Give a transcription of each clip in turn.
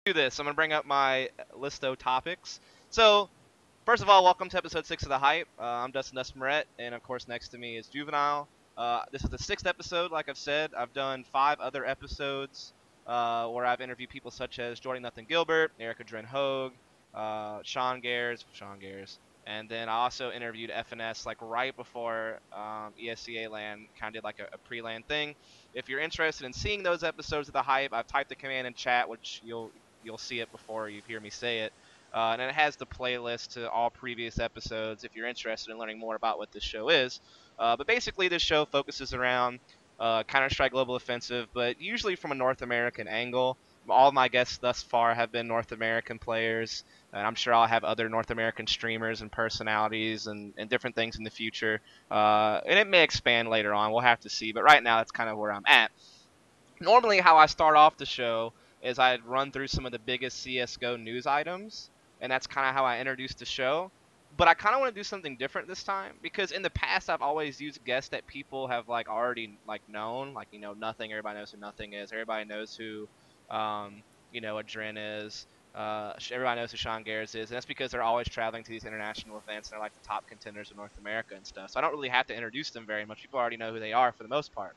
Do this. I'm going to bring up my list of topics. So, first of all, welcome to episode 6 of The Hype. I'm Dustin Desmaret, and of course, next to me is Juvenile. This is the 6th episode, like I've said. I've done 5 other episodes where I've interviewed people such as Jordan Nothing Gilbert, Erica Dren Hogue, Sean Gares, and then I also interviewed FNS like right before ESEA LAN kind of did like a pre-LAN thing. If you're interested in seeing those episodes of The Hype, I've typed the command in chat, which you'll see it before you hear me say it. And it has the playlist to all previous episodes if you're interested in learning more about what this show is. But basically, this show focuses around Counter-Strike Global Offensive, but usually from a North American angle. All of my guests thus far have been North American players, and I'm sure I'll have other North American streamers and personalities and different things in the future. And it may expand later on. We'll have to see. But right now, that's kind of where I'm at. Normally, how I start off the show is I'd run through some of the biggest CSGO news items, and that's kind of how I introduced the show. But I kind of want to do something different this time because in the past I've always used guests that people have like already like known, like Nothing. Everybody knows who Nothing is. Everybody knows who a Dren is. Everybody knows who Sean Gares is, and that's because they're always traveling to these international events and they're like the top contenders in North America and stuff. So I don't really have to introduce them very much. People already know who they are for the most part.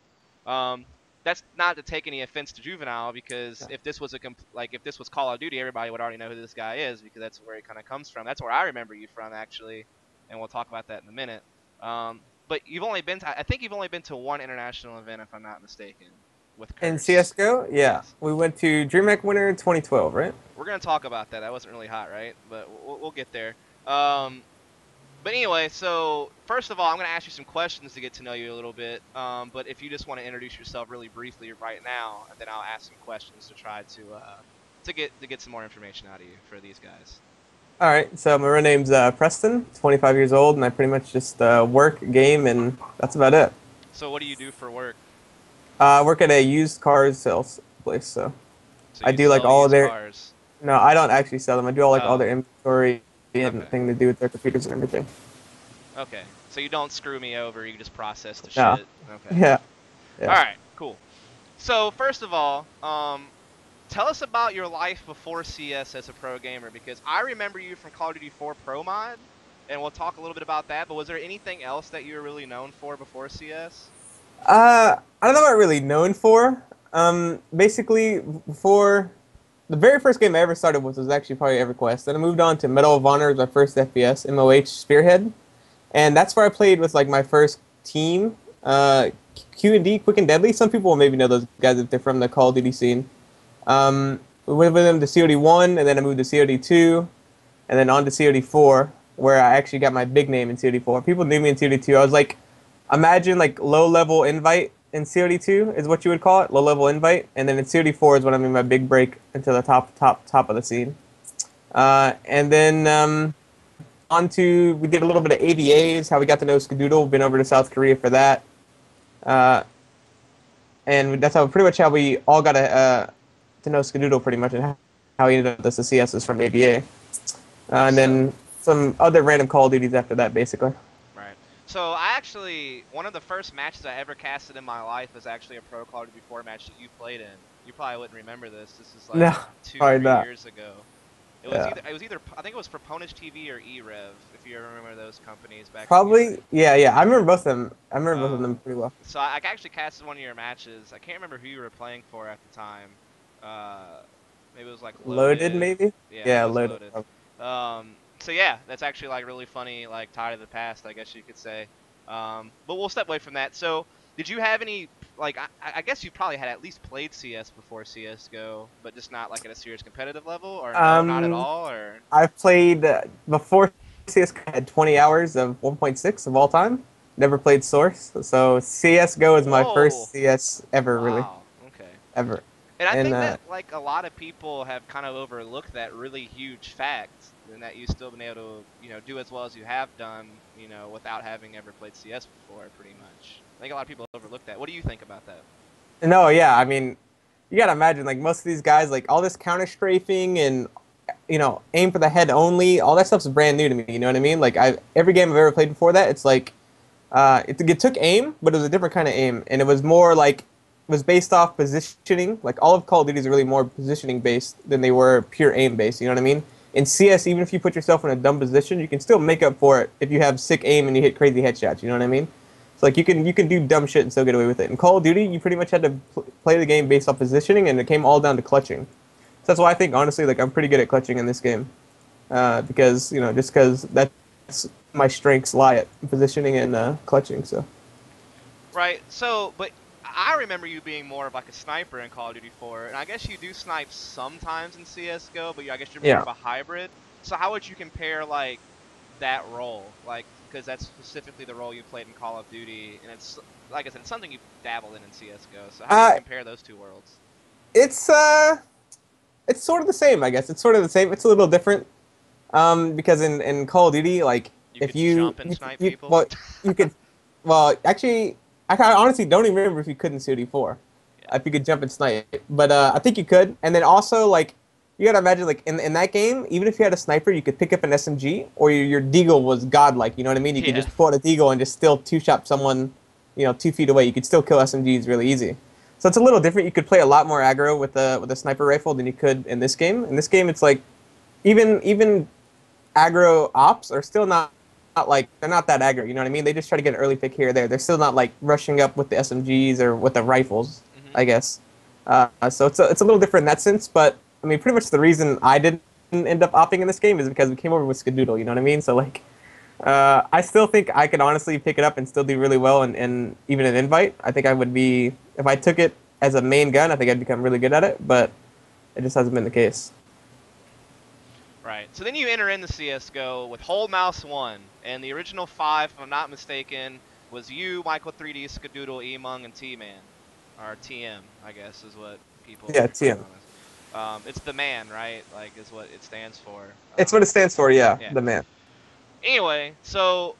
That's not to take any offense to Juvenile, because if this was if this was Call of Duty, everybody would already know who this guy is because that's where he kind of comes from. That's where I remember you from, actually, and we'll talk about that in a minute. But you've only been to, I think you've only been to one international event, if I'm not mistaken, with Curse. In CSGO? Yeah. Yes. We went to DreamHack Winter 2012, right? We're going to talk about that. That wasn't really hot, right? But we'll get there. But anyway, so first of all, I'm going to ask you some questions to get to know you a little bit. But if you just want to introduce yourself really briefly right now, and then I'll ask some questions to try to get some more information out of you for these guys. All right. So my real name's Preston, 25 years old, and I pretty much just work, game, and that's about it. So what do you do for work? I work at a used cars sales place. So I do like all of their cars. No, I don't actually sell them. I do all their inventory. Anything to do with their computers and everything. Okay, so you don't screw me over, you just process the no. shit. Okay. Yeah. Alright, cool. So first of all, tell us about your life before CS as a pro gamer, because I remember you from Call of Duty 4 Pro Mod, and we'll talk a little bit about that, but was there anything else that you were really known for before CS? I don't know what I'm really known for. Basically, before... The very first game I ever started with was actually probably EverQuest. Then I moved on to Medal of Honor as my first FPS, MOH Spearhead. And that's where I played with like my first team, Q&D, Quick and Deadly. Some people will maybe know those guys if they're from the Call of Duty scene. We went with them to COD 1, and then I moved to COD 2, and then on to COD 4, where I actually got my big name in COD 4. People knew me in COD 2. I was like, imagine like low-level invite. In COD 2 is what you would call it, low-level invite, and then in COD 4 is when I made my big break into the top of the scene. And then we did a little bit of AVAs, how we got to know Skadoodle. Been over to South Korea for that, and that's pretty much how we all got to know Skadoodle pretty much, and how he ended up as the CSs from AVA, and then some other random Call of Duties after that, basically. So one of the first matches I ever casted in my life was actually a Pro Call of Duty 4 match that you played in. You probably wouldn't remember this. This is like 2-3 years ago. It was either I think it was Proponage TV or EREV, if you remember those companies back. Probably, yeah. I remember both of them. I remember both of them pretty well. So I actually casted one of your matches. I can't remember who you were playing for at the time. Maybe it was like Loaded, maybe. Yeah, Loaded. So yeah, that's actually like really funny, like tied to the past, I guess you could say. But we'll step away from that. So did you have any, like, I guess you probably had at least played CS before CSGO, but just not like at a serious competitive level, or no, not at all? Or I've played, before CSGO I had 20 hours of 1.6 of all time. Never played Source, so CSGO is my first CS ever, really. Okay. Ever. And I think that like a lot of people have kind of overlooked that really huge fact, and that you've still been able to, do as well as you have done, without having ever played CS before, pretty much. I think a lot of people overlook that. What do you think about that? No, yeah, I mean, you gotta imagine, like, most of these guys, like, all this counter-strafing and, aim for the head only, all that stuff's brand new to me, you know what I mean? Like, every game I've ever played before that, it's like, it took aim, but it was a different kind of aim, and it was more like, was based off positioning. Like all of Call of Duty are really more positioning based than they were pure aim based. You know what I mean? In CS, even if you put yourself in a dumb position, you can still make up for it if you have sick aim and you hit crazy headshots. You know what I mean? So like you can do dumb shit and still get away with it. In Call of Duty, you pretty much had to play the game based off positioning, and it came all down to clutching. So that's why I think honestly, like I'm pretty good at clutching in this game, because just because that's my strengths lie at positioning and clutching. So. Right. So, but I remember you being more of like a sniper in Call of Duty 4, and I guess you do snipe sometimes in CS:GO, but I guess you're more of a hybrid. So how would you compare like that role, like because that's specifically the role you played in Call of Duty, and it's like I said, it's something you dabbled in CS:GO. So how do you compare those two worlds? It's sort of the same, I guess. It's sort of the same. It's a little different, because in Call of Duty, like if you jump and snipe people, well, you could, well, actually. I honestly don't even remember if you could in COD4. Yeah. If you could jump and snipe. But I think you could. And then also, like, you gotta imagine, like, in that game, even if you had a sniper, you could pick up an SMG, or your deagle was godlike, you know what I mean? You could just pull out a deagle and just still two-shot someone, 2 feet away. You could still kill SMGs really easy. So it's a little different. You could play a lot more aggro with a sniper rifle than you could in this game. In this game, it's like, even aggro ops are still not like they're not that aggro, you know what I mean? They just try to get an early pick here or there. They're still not like rushing up with the SMGs or with the rifles, I guess. So it's a little different in that sense. But I mean, pretty much the reason I didn't end up opting in this game is because we came over with Skadoodle, you know what I mean? So like, I still think I could honestly pick it up and still do really well, and even an invite. I think I would be if I took it as a main gun. I think I'd become really good at it, but it just hasn't been the case. Right. So then you enter into CSGO with Hold Mouse 1, and the original 5, if I'm not mistaken, was you, Michael 3D, Skadoodle, Emong, and T-Man. Or TM, I guess, is what people... Yeah, TM. It's the man, right? Like, is what it stands for. It's what it stands for, yeah, the man. Anyway, so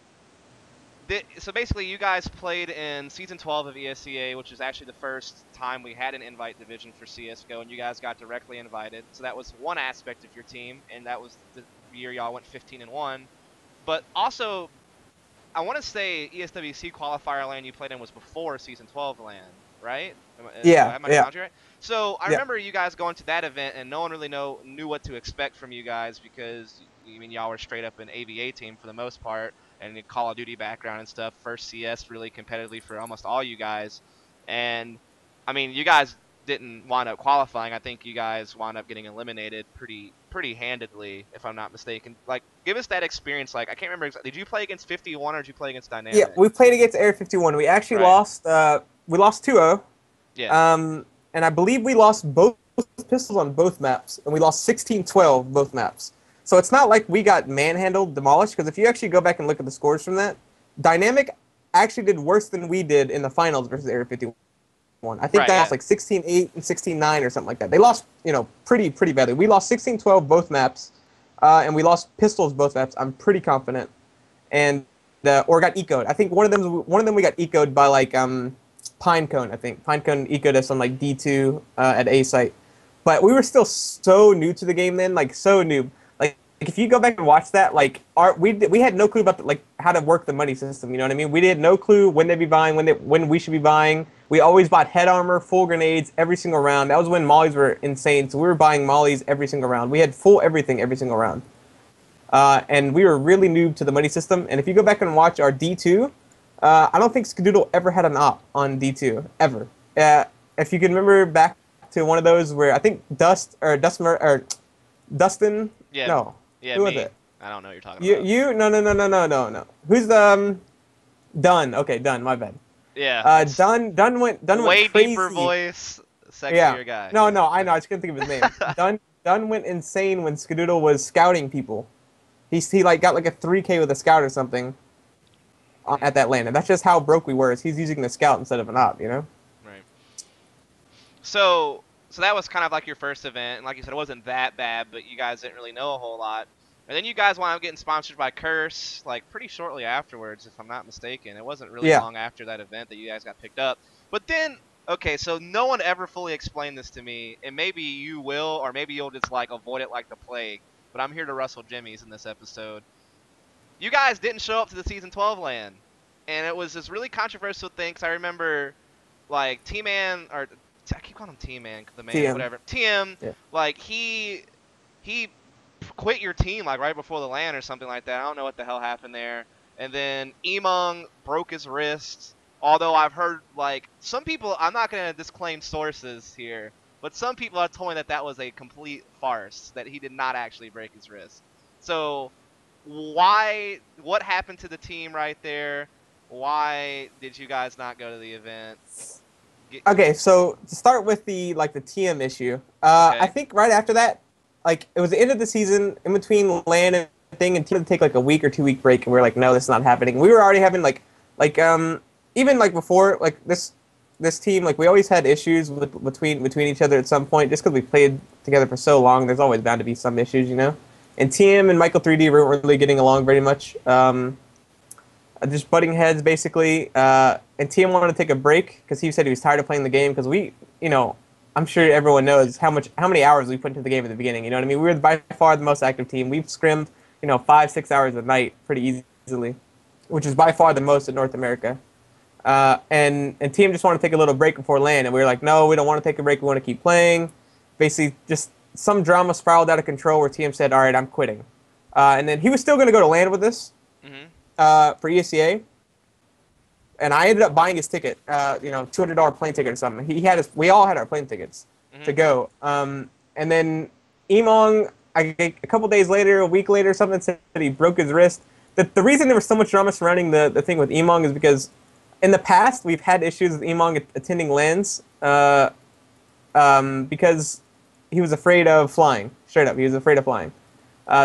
basically you guys played in Season 12 of ESEA, which is actually the first time we had an invite division for CSGO, and you guys got directly invited. So that was one aspect of your team, and that was the year y'all went 15-1. But also, I want to say ESWC qualifier LAN you played in was before Season 12 LAN, right? Yeah, right? So I remember you guys going to that event, and no one really knew what to expect from you guys because, I mean, y'all were straight up an AVA team for the most part, and the Call of Duty background and stuff. First CS really competitively for almost all you guys. And, I mean, you guys didn't wind up qualifying. I think you guys wound up getting eliminated pretty handedly, if I'm not mistaken. Like, give us that experience. Like, I can't remember exactly. Did you play against 51 or did you play against Dynamic? Yeah, we played against Area 51. We actually lost. We lost 2-0. Yeah. And I believe we lost both pistols on both maps, and we lost 16-12 both maps. So it's not like we got manhandled, demolished, because if you actually go back and look at the scores from that, Dynamic actually did worse than we did in the finals versus Area 51. I think that was like 16-8 and 16-9 or something like that. They lost, pretty badly. We lost 16-12 both maps, and we lost pistols both maps. I'm pretty confident, and or got ecoed. I think one of them we got ecoed by like Pinecone. I think Pinecone ecoed us on like D2 at A site, but we were still so new to the game then, like so new. Like if you go back and watch that, like we had no clue about how to work the money system. You know what I mean? We had no clue when they'd be buying, when we should be buying. We always bought head armor, full grenades every single round. That was when mollies were insane. So we were buying mollies every single round. We had full everything every single round. And we were really noob to the money system. And if you go back and watch our D2, I don't think Skadoodle ever had an op on D2 ever. If you can remember back to one of those where I think Dustin. Yeah. No. Yeah. Who was it? I don't know what you're talking about. No. Who's Dunn? Okay, Dunn. My bad. Yeah. Dunn went way crazy. Deeper voice, sexier guy. No, I know. I just couldn't think of his name. Dunn went insane when Skadoodle was scouting people. He got like a 3K with a scout or something at that LAN, and that's just how broke we were. Is he's using the scout instead of an op, Right. So that was kind of like your first event, and like you said, it wasn't that bad, but you guys didn't really know a whole lot. And then you guys wound up getting sponsored by Curse, like pretty shortly afterwards, if I'm not mistaken. It wasn't really long after that event that you guys got picked up. But then, okay, so no one ever fully explained this to me, and maybe you will, or maybe you'll just like avoid it like the plague. But I'm here to rustle jimmies in this episode. You guys didn't show up to the Season 12 LAN, and it was this really controversial thing, because I remember like T-Man, or I keep calling him T-Man, the man, TM. whatever. TM, Yeah. like he quit your team like right before the LAN or something like that. I don't know what the hell happened there. And then Emong broke his wrist. Although I've heard like some people, I'm not gonna disclaim sources here, but some people have told me that that was a complete farce, that he did not actually break his wrist. So why? What happened to the team right there? Why did you guys not go to the event? Okay, so to start with the TM issue, I Okay. think right after that, like it was the end of the season, in between LAN and thing, and team had to take like a week or 2 week break, and we were like, no, this is not happening. We were already having even like before like this team, like we always had issues between each other at some point, just because we played together for so long. There's always bound to be some issues, you know. And TM and Michael 3D weren't really getting along very much. Just butting heads basically. And TM wanted to take a break because he said he was tired of playing the game. Because I'm sure everyone knows how many hours we put into the game at the beginning. You know what I mean? We were by far the most active team. We've scrimmed 5-6 hours a night pretty easily, which is by far the most in North America. And TM just wanted to take a little break before LAN, and we were like, no, we don't want to take a break. We want to keep playing. Basically, just some drama spiraled out of control where TM said, all right, I'm quitting. And then he was still going to go to LAN with us. For ESEA, and I ended up buying his ticket, $200 plane ticket or something. We all had our plane tickets to go. And then Emong, a couple days later, a week later, something said that he broke his wrist. The reason there was so much drama surrounding the thing with Emong is because in the past we've had issues with Emong attending LANs because he was afraid of flying. Straight up, he was afraid of flying.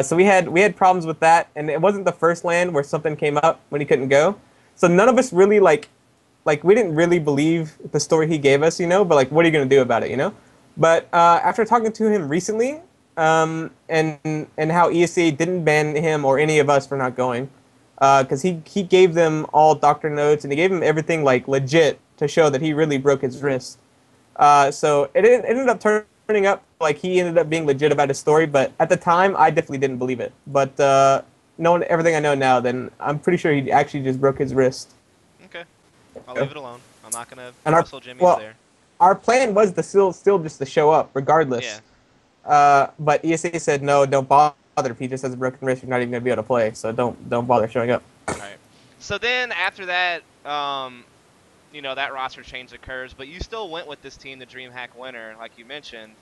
So we had problems with that, and it wasn't the first LAN where something came up when he couldn't go. So none of us really we didn't really believe the story he gave us, but like, what are you gonna do about it, But after talking to him recently, and how ESEA didn't ban him or any of us for not going, because he gave them all doctor notes and he gave them everything like legit to show that he really broke his wrist. So it ended up turning up like he ended up being legit about his story, but at the time I definitely didn't believe it. But knowing everything I know now, then I'm pretty sure he actually just broke his wrist. Okay, I'll leave it alone. I'm not gonna and hustle Jimmy's there. Our plan was to still just to show up regardless. Yeah. But ESA said no, don't bother. If he just has a broken wrist, you're not even gonna be able to play. So don't bother showing up. All right. So then after that, that roster change occurs, but you still went with this team, the DreamHack winner, like you mentioned.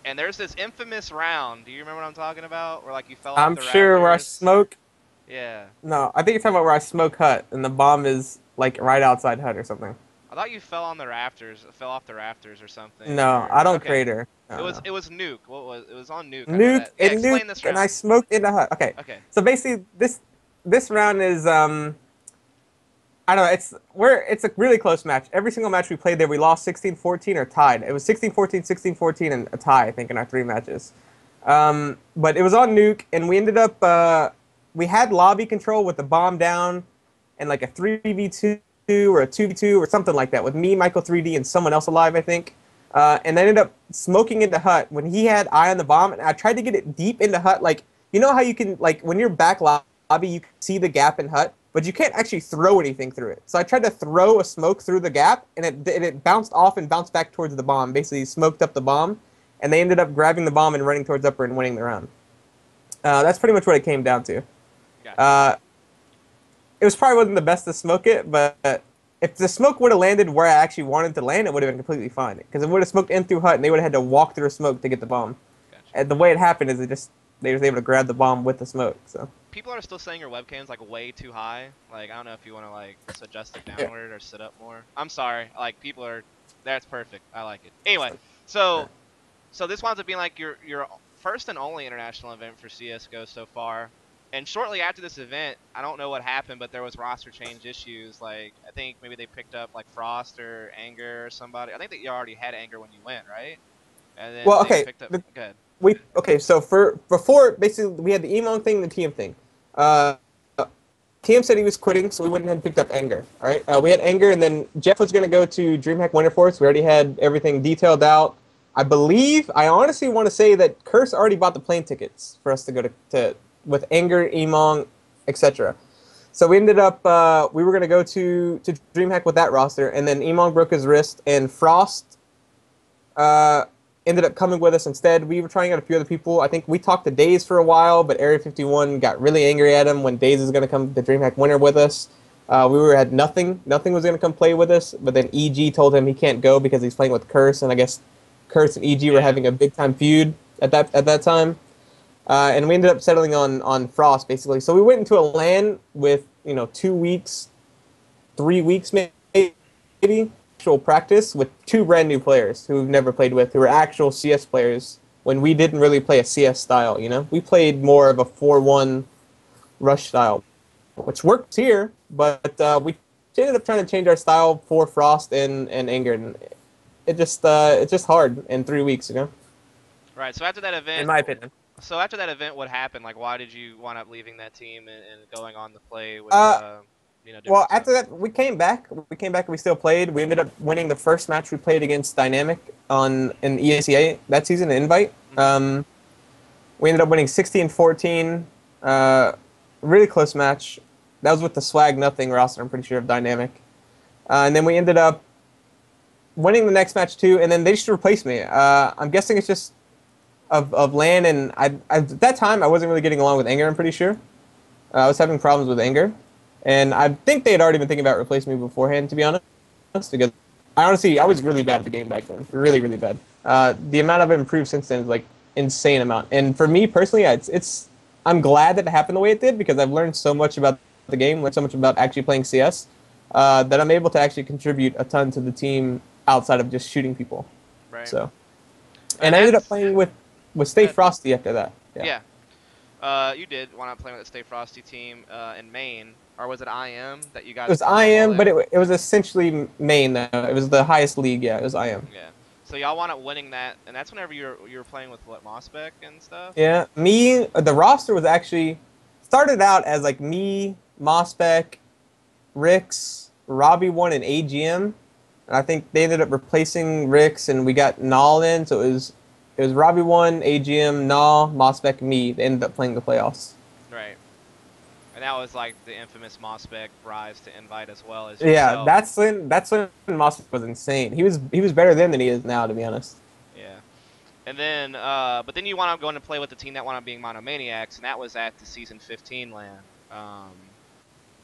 And there's this infamous round. Do you remember what I'm talking about? Where like you fell off the rafters? I'm sure where I smoke. Yeah. No, I think you're talking about where I smoke hut and the bomb is like right outside hut or something. I thought you fell off the rafters or something. No, I don't crater. No, it was nuke. What was it? Was on nuke. Nuke yeah, and explain nuke, this round. and I smoked in the hut. Okay. Okay. So basically, this round is I don't know. It's a really close match. Every single match we played there, we lost 16-14 or tied. It was 16-14, 16-14, and a tie, I think, in our 3 matches. But it was on nuke, and we ended up we had lobby control with the bomb down, and like a 3v2 or a 2v2 or something like that with me, Michael 3D, and someone else alive, I think. And I ended up smoking into hut when he had eye on the bomb, and I tried to get it deep into hut. Like, you know how you can, like, when you're back lobby, you can see the gap in hut, but you can't actually throw anything through it. So I tried to throw a smoke through the gap, and it bounced off and bounced back towards the bomb. Basically, smoked up the bomb, and they ended up grabbing the bomb and running towards upper and winning the round. That's pretty much what it came down to. Gotcha. It was probably wasn't the best to smoke it, but if the smoke would have landed where I actually wanted to land, it would have been completely fine. Because it would have smoked in through hut, and they would have had to walk through smoke to get the bomb. Gotcha. And the way it happened is they were able to grab the bomb with the smoke. So people are still saying your webcam's like way too high. Like, I don't know if you want to like adjust it downward or sit up more. I'm sorry. Like, people are. That's perfect. I like it. Anyway, so this winds up being like your first and only international event for CSGO so far. And shortly after this event, I don't know what happened, but there was roster change issues. Like, I think maybe they picked up like Frost or Anger or somebody. I think that you already had Anger when you went, right? And then they picked up. Good. So before basically we had the Emong thing, and the TM thing. TM said he was quitting, so we went ahead and picked up Anger. All right, we had Anger, and then Jeff was going to go to DreamHack Winter Force. We already had everything detailed out. I honestly want to say that Curse already bought the plane tickets for us to go to with Anger, Emong, etc. So we ended up, we were going to go to DreamHack with that roster, and then Emong broke his wrist, and Frost ended up coming with us instead. We were trying out a few other people. I think we talked to Daze for a while, but Area 51 got really angry at him when Daze was going to come to DreamHack Winter with us. Had nothing. Nothing was going to come play with us, but then EG told him he can't go because he's playing with Curse, and I guess Curse and EG were having a big-time feud at that time. And we ended up settling on Frost, basically. So we went into a LAN with, 2 weeks, 3 weeks maybe, actual practice with 2 brand new players who we've never played with, who were actual CS players when we didn't really play a CS style, We played more of a 4-1 rush style, which works here, but we ended up trying to change our style for Frost and Anger, and it's just hard in 3 weeks, Right, so after that event... In my opinion. So after that event, what happened? Like, why did you wind up leaving that team and going on to play with, well, after that, we came back. And we still played. We ended up winning the first match we played against Dynamic in ESEA that season, Invite. Mm-hmm. We ended up winning 16-14. Really close match. That was with the Swag Nothing roster, I'm pretty sure, of Dynamic. And then we ended up winning the next match too, and then they just replaced me. I'm guessing it's just of LAN, and at that time I wasn't really getting along with Anger, I'm pretty sure. I was having problems with Anger, and I think they had already been thinking about replacing me beforehand, to be honest, because I was really bad at the game back then. Really, really bad. The amount I've improved since then is like insane amount. And for me personally, I'm glad that it happened the way it did, because I've learned so much about the game, learned so much about actually playing CS, that I'm able to actually contribute a ton to the team outside of just shooting people. Right. So, and I ended up playing with Stay Frosty after that. Yeah. You did wind up playing with the Stay Frosty team in Main, or was it IM that you guys? It was IM, but it was essentially Main though. It was the highest league. Yeah, it was IM. Yeah. So y'all wound up winning that, and that's whenever you were playing with what, mosbeck and stuff. Yeah, the roster was actually started out as like me, mosbeck, Rix, Robbie1, and AGM, and I think they ended up replacing Rix, and we got Nal in, so it was Robbie1, AGM, Nal, mosbeck, me. They ended up playing the playoffs. Right. And that was like the infamous mosbeck rise to Invite as well as yourself. Yeah, that's when mosbeck was insane. He was better then than he is now, to be honest. Yeah. And then but then you wound up going to play with the team that wound up being MonoManiacs, and that was at the season 15 LAN. So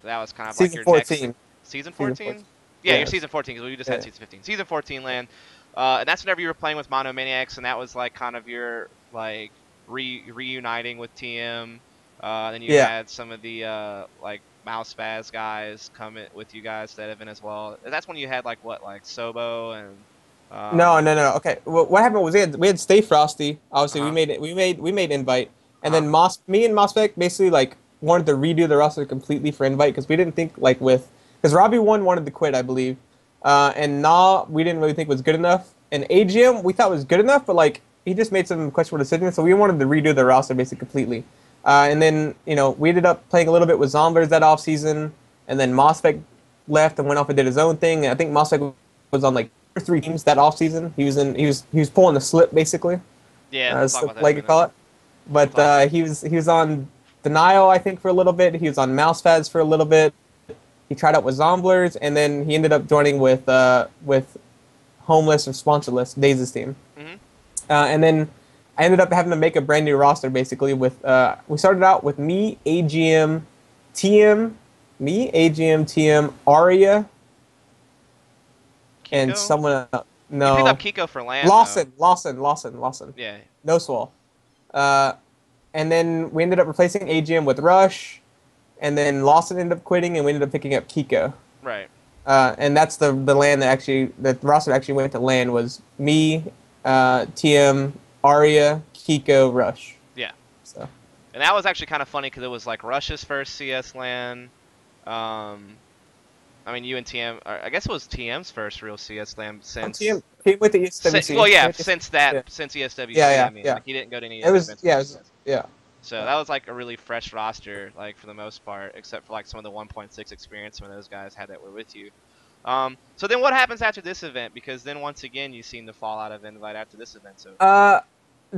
that was kind of season like your 14. next season 14? Yeah, your season 14, because we just had season 15. Season 14 LAN. And that's whenever you were playing with MonoManiacs, and that was like kind of your like reuniting with TM. Then you had some of the like Mouse Spaz guys come in with you guys to that event as well. That's when you had like what, like Sobo and. No. Okay, well, what happened was we had Stay Frosty. Obviously, we made Invite, and then me and mosbeck basically like wanted to redo the roster completely for Invite, because we didn't think like because Robbie1 wanted to quit, I believe. And Na, we didn't really think was good enough. And AGM, we thought was good enough, but like he just made some questionable decisions, so we wanted to redo the roster basically completely. And then we ended up playing a little bit with Zomblers that off season, and then mosbeck left and went off and did his own thing. And I think mosbeck was on like 2 or 3 teams that off season. He was pulling the slip basically. Yeah, like you call it. But he was on Denial, I think, for a little bit. He was on Mousefaz for a little bit. He tried out with Zomblers, and then he ended up joining with Homeless or Sponsorless, Daze's team. Mm-hmm. And then I ended up having to make a brand new roster, basically. We started out with me, AGM, TM, Aria, Kiko? and someone else. No. You picked up Kiko for LAN. Lawson. Yeah. No Swall. And then we ended up replacing AGM with Rush. And then Lawson ended up quitting, and we ended up picking up Kiko. Right. And that's the LAN the roster that actually went to LAN was me, TM, Aria, Kiko, Rush. Yeah. So. And that was actually kind of funny because it was like Rush's first CS LAN. I mean, you and TM, I guess it was TM's first real CS LAN since. TM with the ESWC. Well, yeah, since ESWC. Yeah. I mean, like, he didn't go to any. Yeah. So that was like a really fresh roster, like for the most part, except for like some of the 1.6 experience when those guys had that were with you. So then what happens after this event? Because then once again you seen the fallout of Invite after this event. So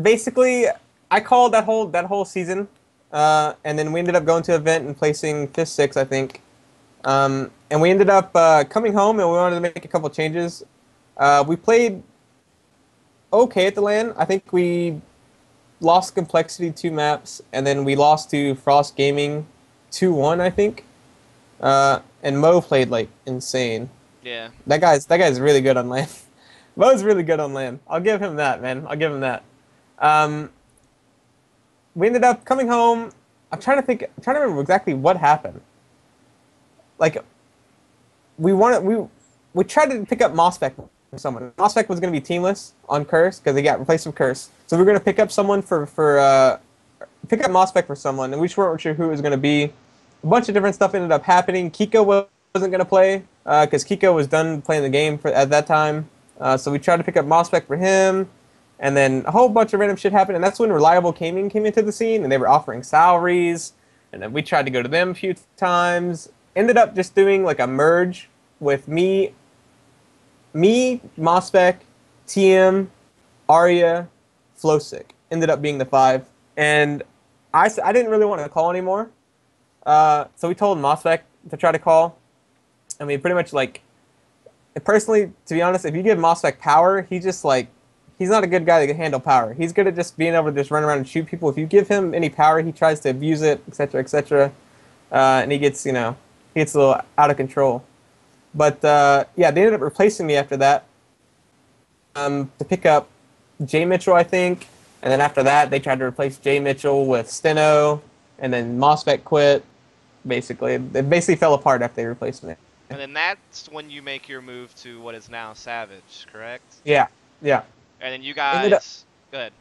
basically, I called that whole season and then we ended up going to an event and placing 5th, 6th, I think. And we ended up coming home, and we wanted to make a couple changes. We played okay at the LAN. I think we lost Complexity 2 maps, and then we lost to Frost Gaming 2-1, I think. And Mo played like insane. Yeah. That guy's really good on LAN. Mo's really good on LAN. I'll give him that, man. I'll give him that. Um, we ended up coming home. I'm trying to remember exactly what happened. Like, we tried to pick up mosbeck for someone. Mosbeck was going to be teamless on Curse because he got replaced with Curse. So we were going to pick up someone pick up mosbeck for someone, and we just weren't sure who it was going to be. A bunch of different stuff ended up happening. Kiko wasn't going to play because Kiko was done playing the game at that time. So we tried to pick up mosbeck for him. And then a whole bunch of random shit happened, and that's when Reliable Gaming came into the scene, and they were offering salaries, and then we tried to go to them a few times. Ended up just doing like a merge with me, Mosbeck, TM, Arya, Flowsick. Ended up being the 5, and I didn't really want to call anymore, so we told Mosbeck to try to call. I mean, pretty much like, personally, to be honest, if you give Mosbeck power, he just like, he's not a good guy that can handle power. He's good at just being able to just run around and shoot people. If you give him any power, he tries to abuse it, etc., etc., and he gets, he gets a little out of control. But yeah, they ended up replacing me after that to pick up Jay Mitchell, I think, and then after that, they tried to replace Jay Mitchell with Steno, and then Mosbeck quit. Basically, it basically fell apart after they replaced me. And then that's when you make your move to what is now Savage, correct? Yeah, yeah. And then you guys, go ahead.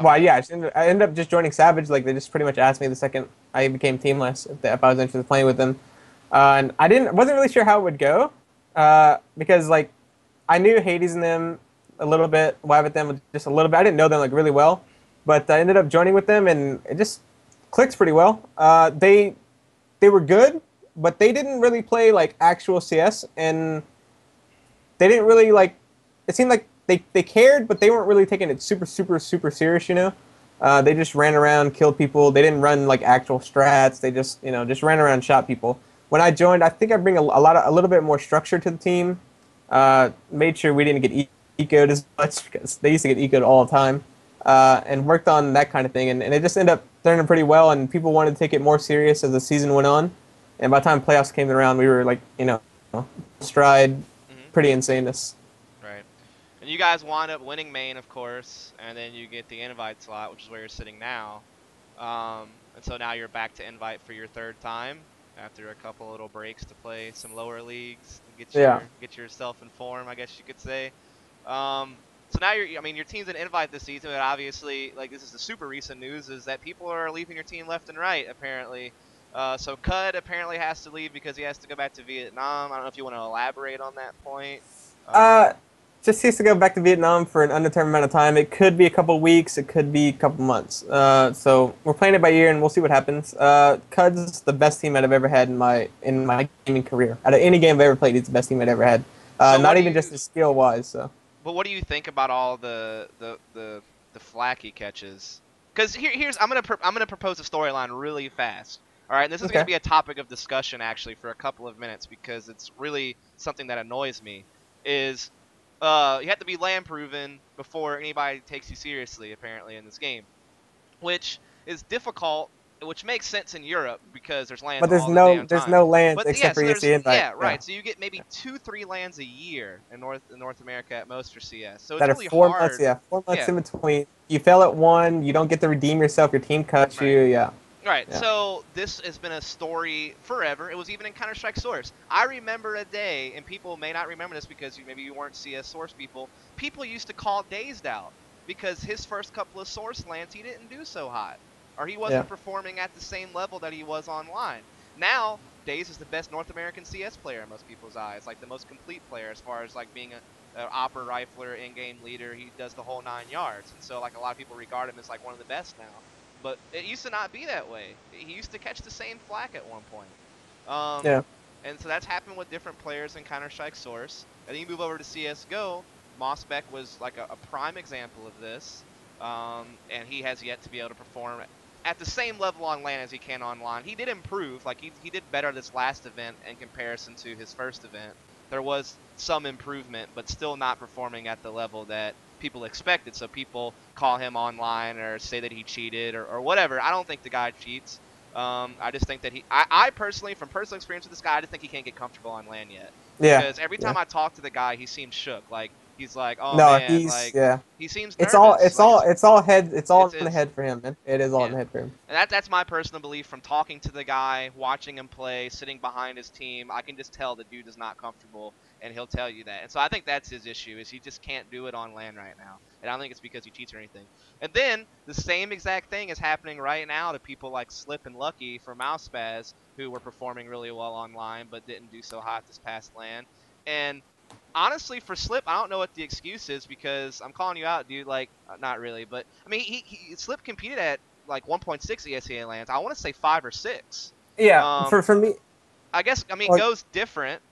Well, yeah, I ended up just joining Savage. Like, they just pretty much asked me the second I became teamless if I was interested in playing with them, and wasn't really sure how it would go, because like I knew Hades and them a little bit, Wabbit them just a little bit. I didn't know them like really well, but I ended up joining with them, and it just clicked pretty well. They were good, but they didn't really play like actual CS, and they didn't really like. It seemed like they cared, but they weren't really taking it super serious, They just ran around, killed people. They didn't run like actual strats. They just just ran around and shot people. When I joined, I think I bring a little bit more structure to the team. Made sure we didn't get ecoed as much because they used to get ecoed all the time, and worked on that kind of thing. And it just ended up turning pretty well, and people wanted to take it more serious as the season went on. And by the time playoffs came around, we were like, stride, pretty insaneness. Right. And you guys wind up winning main, of course, and then you get the invite slot, which is where you're sitting now. And so now you're back to invite for your 3rd time after a couple little breaks to play some lower leagues and get yourself in form, I guess you could say. So now your team's in invite this season, but obviously, like, this is the super recent news, is that people are leaving your team left and right, apparently. So COD apparently has to leave because he has to go back to Vietnam. I don't know if you want to elaborate on that point. Just has to go back to Vietnam for an undetermined amount of time. It could be a couple weeks. It could be a couple months. So we're playing it by ear, and we'll see what happens. COD's the best team I've ever had in my gaming career. Out of any game I've ever played, he's the best team I've ever had. Not even just his skill wise. So. But what do you think about all the flack he catches? Because I'm gonna propose a storyline really fast. All right, and this is going to be a topic of discussion actually for a couple of minutes because it's really something that annoys me. Is you have to be LAN proven before anybody takes you seriously, apparently, in this game, which is difficult, which makes sense in Europe because there's LANs. But there's all no the damn time. no LANs but except yeah, for ESEA Invite. Yeah, right. So you get maybe 2-3 LANs a year in North America at most for CS. So it's that really are 4 hard. months, 4 months in between. You fail at one, you don't get to redeem yourself. Your team cuts you. Yeah. Right, so this has been a story forever. It was even in Counter-Strike Source. I remember a day, and people may not remember this because maybe you weren't CS Source people. People used to call Dazed out because his first couple of Source lands, he didn't do so hot. Or he wasn't performing at the same level that he was online. Now, Dazed is the best North American CS player in most people's eyes. Like, the most complete player as far as, like, being an opera rifler, in-game leader. He does the whole 9 yards. And so, like, a lot of people regard him as, like, one of the best now. But it used to not be that way. He used to catch the same flack at one point. And so that's happened with different players in Counter-Strike Source. And then you move over to CSGO. Mosbeck was like a prime example of this. And he has yet to be able to perform at the same level on LAN as he can online. He did improve. Like he did better this last event in comparison to his first event. There was some improvement, but still not performing at the level that people expected. So people call him online or say that he cheated or whatever. I don't think the guy cheats. I just think that I personally, from personal experience with this guy, I just think he can't get comfortable on LAN yet. Yeah. Because every time I talk to the guy, he seems shook. Like he's like, oh No, man, he's like yeah. he seems It's all nervous. it's Like all it's all head it's all in the it's head for him, man. It is all in yeah. the head for him. And that's my personal belief from talking to the guy, watching him play, sitting behind his team. I can just tell the dude is not comfortable, and he'll tell you that. And so I think that's his issue, is he just can't do it on LAN right now. And I don't think it's because he cheats or anything. And then the same exact thing is happening right now to people like Slip and Lucky for Mousespaz, who were performing really well online but didn't do so hot this past LAN. And honestly, for Slip, I don't know what the excuse is, because I'm calling you out, dude. Like, not really, but I mean, Slip competed at like 1.6 ESEA lands. I want to say 5 or 6. Yeah, for me, I guess, I mean, like, Go's different.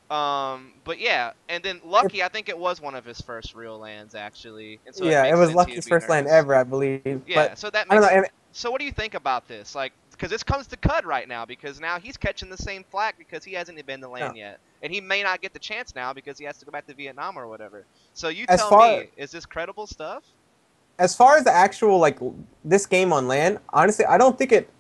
But yeah, and then Lucky, I think it was one of his first real lands actually, and so yeah, it it makes was sense Lucky's he'd be first land nervous. ever, I believe. Yeah, But so that I don't makes. know. So what do you think about this? Like, because this comes to COD right now, because now he's catching the same flack because he hasn't been to LAN yet, and he may not get the chance now because he has to go back to Vietnam or whatever. So you As tell far me, is this credible stuff? as far as the actual like this game on LAN, honestly, I don't think it.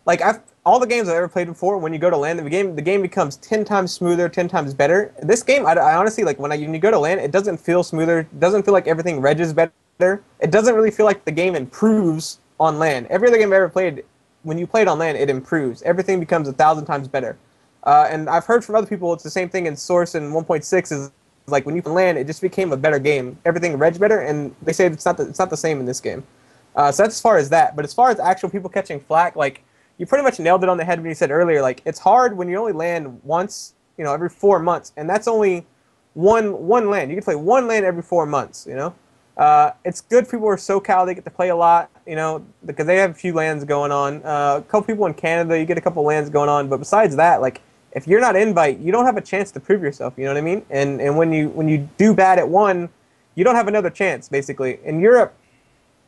Like all the games I've ever played before, when you go to LAN, the game becomes 10 times smoother, 10 times better. This game, I honestly like when you go to LAN, it doesn't feel smoother. It doesn't feel like everything regs better. It doesn't really feel like the game improves on LAN. Every other game I've ever played, when you play it on LAN, it improves. Everything becomes 1,000 times better. And I've heard from other people it's the same thing in Source and 1.6 is like when you play LAN, it just became a better game. Everything regs better, and they say it's not the same in this game. So that's as far as that. But as far as actual people catching flack, like you pretty much nailed it on the head when you said earlier. Like it's hard when you only land once, every 4 months, and that's only one land. You can play one land every 4 months. It's good. People are SoCal; they get to play a lot. Because they have a few lands going on. A couple people in Canada, you get a couple lands going on. But besides that, like if you're not Invite, you don't have a chance to prove yourself. You know what I mean? And when you do bad at one, you don't have another chance. Basically, in Europe,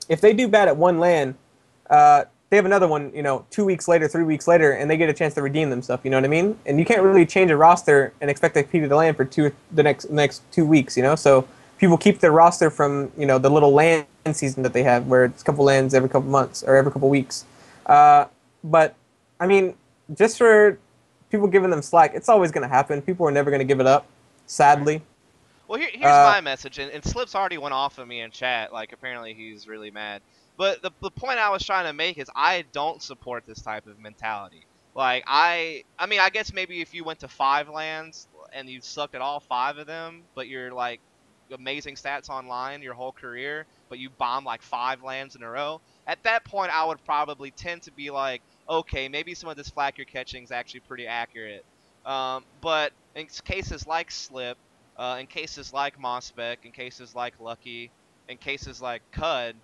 if they do bad at one LAN, they have another one, 2 weeks later, 3 weeks later, and they get a chance to redeem themselves. You know what I mean? And you can't really change a roster and expect to compete at the LAN for the next 2 weeks. So people keep their roster from the little LAN season that they have, where it's a couple LANs every couple months or every couple weeks. But I mean, just for people giving them slack, it's always going to happen. People are never going to give it up, sadly. Well, here's my message, and Slip's already went off of me in chat. Like, apparently he's really mad. But the point I was trying to make is I don't support this type of mentality. Like, I mean, I guess maybe if you went to 5 lands and you sucked at all 5 of them, but you're, like, amazing stats online your whole career, but you bomb, like, 5 lands in a row, at that point I would probably tend to be like, okay, maybe some of this flack you're catching is actually pretty accurate. But in cases like Slip, in cases like mosbeck, in cases like Lucky, in cases like COD,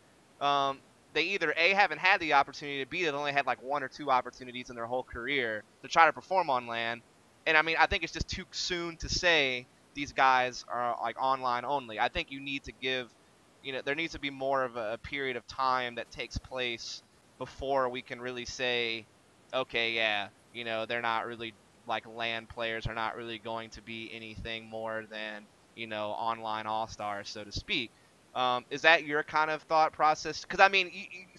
they either A, haven't had the opportunity, to B, they've only had like 1 or 2 opportunities in their whole career to try to perform on LAN. And I mean, I think it's just too soon to say these guys are like online only. I think you need to give, there needs to be more of a period of time that takes place before we can really say, okay, yeah, they're not really like LAN players, are not really going to be anything more than, online all-stars, so to speak. Is that your kind of thought process? Because, I mean,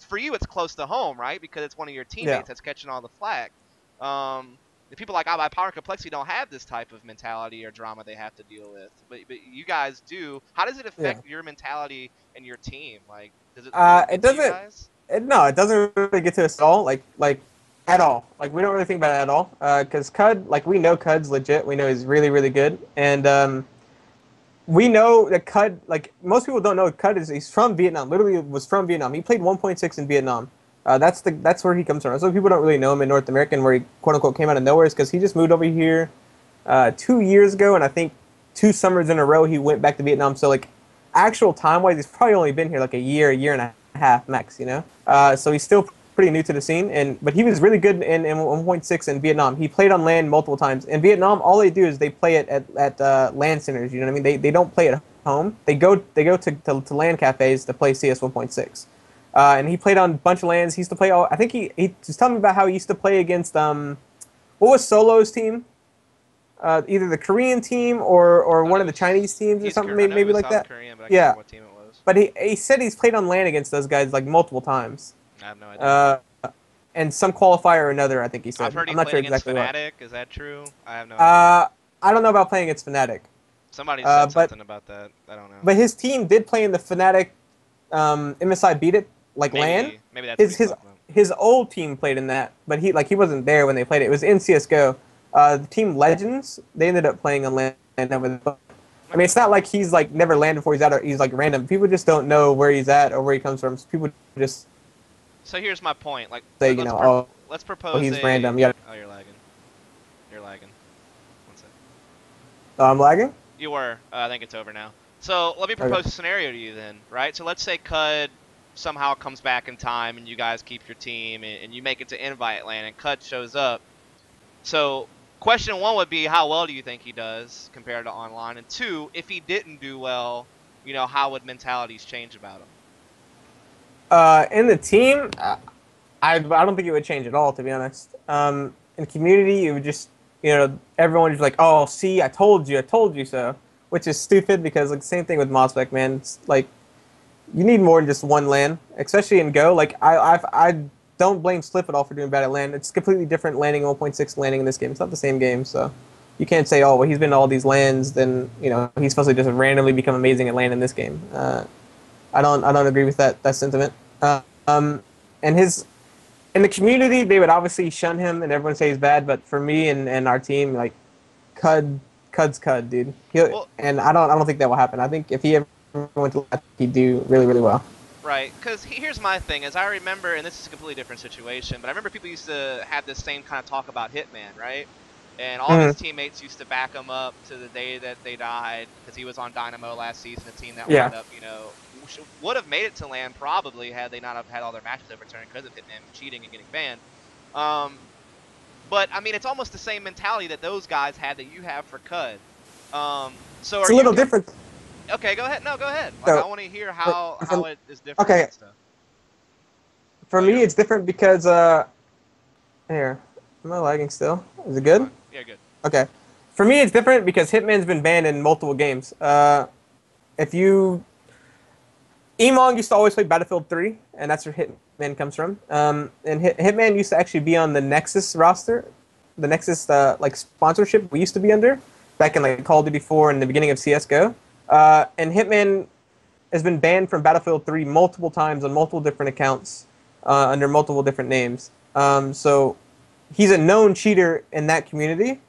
for you, it's close to home, right? Because it's one of your teammates that's catching all the flack. The people like I Power and Complexity don't have this type of mentality or drama they have to deal with. But you guys do. How does it affect your mentality and your team? Like, does it really get to you guys? No, it doesn't really get to us at all. Like at all. Like, we don't really think about it at all. Because COD, like, we know COD's legit. We know he's really, really good. And we know that COD, like, most people don't know COD he's from Vietnam. Literally was from Vietnam. He played 1.6 in Vietnam. That's where he comes from. So people don't really know him in North America, where he, quote unquote, came out of nowhere, is because he just moved over here 2 years ago, and I think 2 summers in a row he went back to Vietnam. So, like, actual time-wise, he's probably only been here like a year and a half max, So he's still pretty new to the scene, but he was really good in 1.6 in Vietnam. He played on LAN multiple times. In Vietnam, all they do is they play it at LAN centers. You know what I mean? They don't play at home. They go to LAN cafes to play CS 1.6. And he played on a bunch of LANs. He used to play all. I think he was telling me about how he used to play against what was Solo's team? Either the Korean team or one of the Chinese teams or something, I know he maybe was like South that. Korean, but I can't Yeah, remember what team it was. but he said he's played on LAN against those guys like multiple times. I have no idea. And some qualifier or another, I think he I've said. heard he I'm not played sure against exactly what. Fnatic. Is that true? I have no idea. I don't know about playing against Fnatic. Somebody said But something about that. I don't know. but his team did play in the Fnatic MSI Beat It like LAN. Maybe that's what he's talking about. His old team played in that, but he wasn't there when they played it. It was in CSGO. The team Legends, they ended up playing on LAN over the. I mean, it's not like he's like never landed before. He's like random. People just don't know where he's at or where he comes from. So people just. So here's my point. Like, say, let's propose. He's random. Yeah. Oh, you're lagging. You're lagging. One second. Oh, I'm lagging. You were. I think it's over now. So let me propose a scenario to you then, right? So let's say CUD somehow comes back in time and you guys keep your team and you make it to Invite Land and CUD shows up. So question one would be, how well do you think he does compared to online? And two, if he didn't do well, you know, how would mentalities change about him? In the team, I don't think it would change at all, to be honest. In community, it would just, everyone is like, oh, see, I told you so, which is stupid because like same thing with mosbeck, man. It's like you need more than just one LAN, especially in Go. Like I don't blame Slip at all for doing bad at LAN. It's completely different landing 1.6 landing in this game. It's not the same game, so you can't say, oh, well, he's been to all these LANs, then he's supposed to just randomly become amazing at LAN in this game. I don't agree with that sentiment. And in the community, they would obviously shun him and everyone say he's bad. But for me and our team, like Cud's Cud, dude. And I don't think that will happen. I think if he ever went to LAN, he'd do really, really well. Right, because here's my thing, is I remember, and this is a completely different situation, but I remember people used to have this same kind of talk about Hitman, right? And all his teammates used to back him up to the day that they died, because he was on Dynamo last season, a team that wound up, would have made it to LAN probably had they not have had all their matches overturned because of Hitman cheating and getting banned. But, I mean, it's almost the same mentality that those guys had that you have for CUD. So it's a little different. Okay, go ahead. No, go ahead. Like, I want to hear how it is different. Okay. For me, it's different because here, am I lagging still? Is it good? Yeah, good. Okay. For me, it's different because Hitman's been banned in multiple games. Emong used to always play Battlefield 3, and that's where Hitman comes from. And Hitman used to actually be on the Nexus roster, the Nexus like sponsorship we used to be under back in like Call of Duty 4 and the beginning of CSGO. And Hitman has been banned from Battlefield 3 multiple times on multiple different accounts under multiple different names. So he's a known cheater in that community.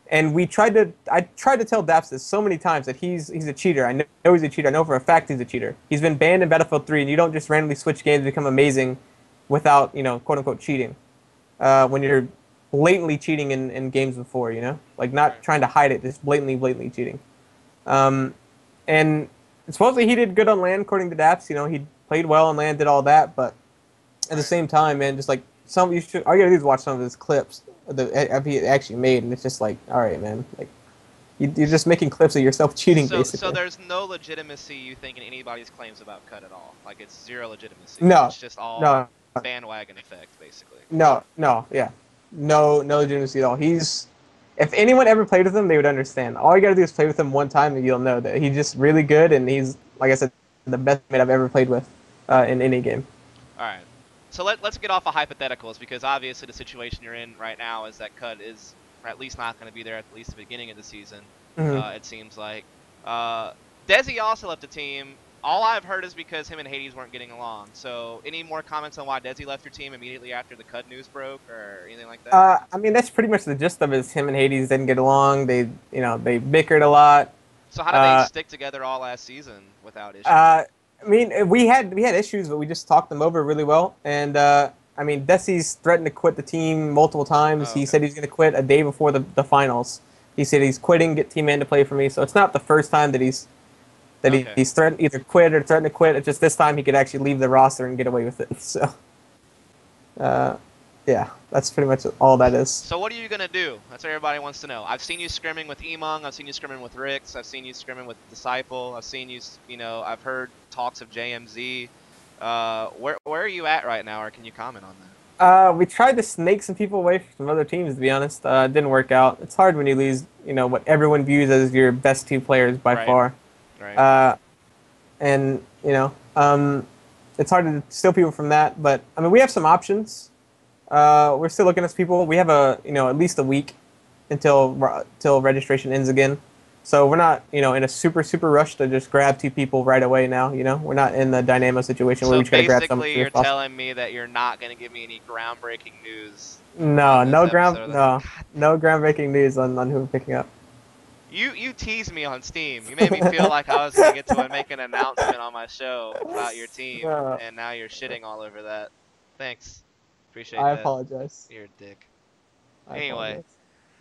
And I tried to tell Daps this so many times that he's a cheater. I know he's a cheater. I know for a fact he's a cheater. He's been banned in Battlefield 3, and you don't just randomly switch games and become amazing without, quote-unquote cheating. When you're blatantly cheating in games before, Like not trying to hide it, just blatantly cheating. And supposedly he did good on LAN, according to Daps. He played well on LAN, did all that, but at the same time, man, just like all you gotta do is watch some of his clips that he actually made, and it's just like, all right, man, like you're just making clips of yourself cheating, basically. So there's no legitimacy, you think, in anybody's claims about CUD at all? Like it's zero legitimacy. No, it's just all bandwagon effect, basically. No, legitimacy at all. If anyone ever played with him, they would understand. All you gotta do is play with him one time, and you'll know that he's just really good, and he's, like I said, the best mate I've ever played with in any game. All right. So let's get off of hypotheticals, because obviously the situation you're in right now is that CUD is at least not going to be there at least the beginning of the season. It seems like. Desi also left the team. All I've heard is because him and Hades weren't getting along. So any more comments on why Desi left your team immediately after the CUD news broke or anything like that? I mean, that's pretty much the gist of it. Is him and Hades didn't get along. They bickered a lot. So how did they stick together all last season without issues? I mean, we had issues, but we just talked them over really well. And I mean, Desi's threatened to quit the team multiple times. He said he's going to quit a day before the finals. He said he's quitting, get Team Man to play for me. So it's not the first time that he's threatened either quit or threatened to quit. It's just this time he could actually leave the roster and get away with it. So, yeah, that's pretty much all that is. So what are you going to do? That's what everybody wants to know. I've seen you scrimming with Emong. I've seen you scrimming with Rix. I've seen you scrimming with Disciple. I've seen you, I've heard talks of JMZ. Where are you at right now, or can you comment on that? We tried to snake some people away from other teams, to be honest. It didn't work out. It's hard when you lose, what everyone views as your best two players by Right. far. Right. And, it's hard to steal people from that. But, I mean, we have some options. We're still looking at people. We have at least a week till registration ends again. So we're not, in a super, super rush to just grab two people right away now, We're not in the Dynamo situation where we just got to grab someone. So basically, you're telling me that you're not going to give me any groundbreaking news. No, no groundbreaking news on who we're picking up. You teased me on Steam. You made me feel like I was going to get to make an announcement on my show about your team, and now you're shitting all over that. Thanks. Appreciate that. I apologize. You're a dick. Anyway,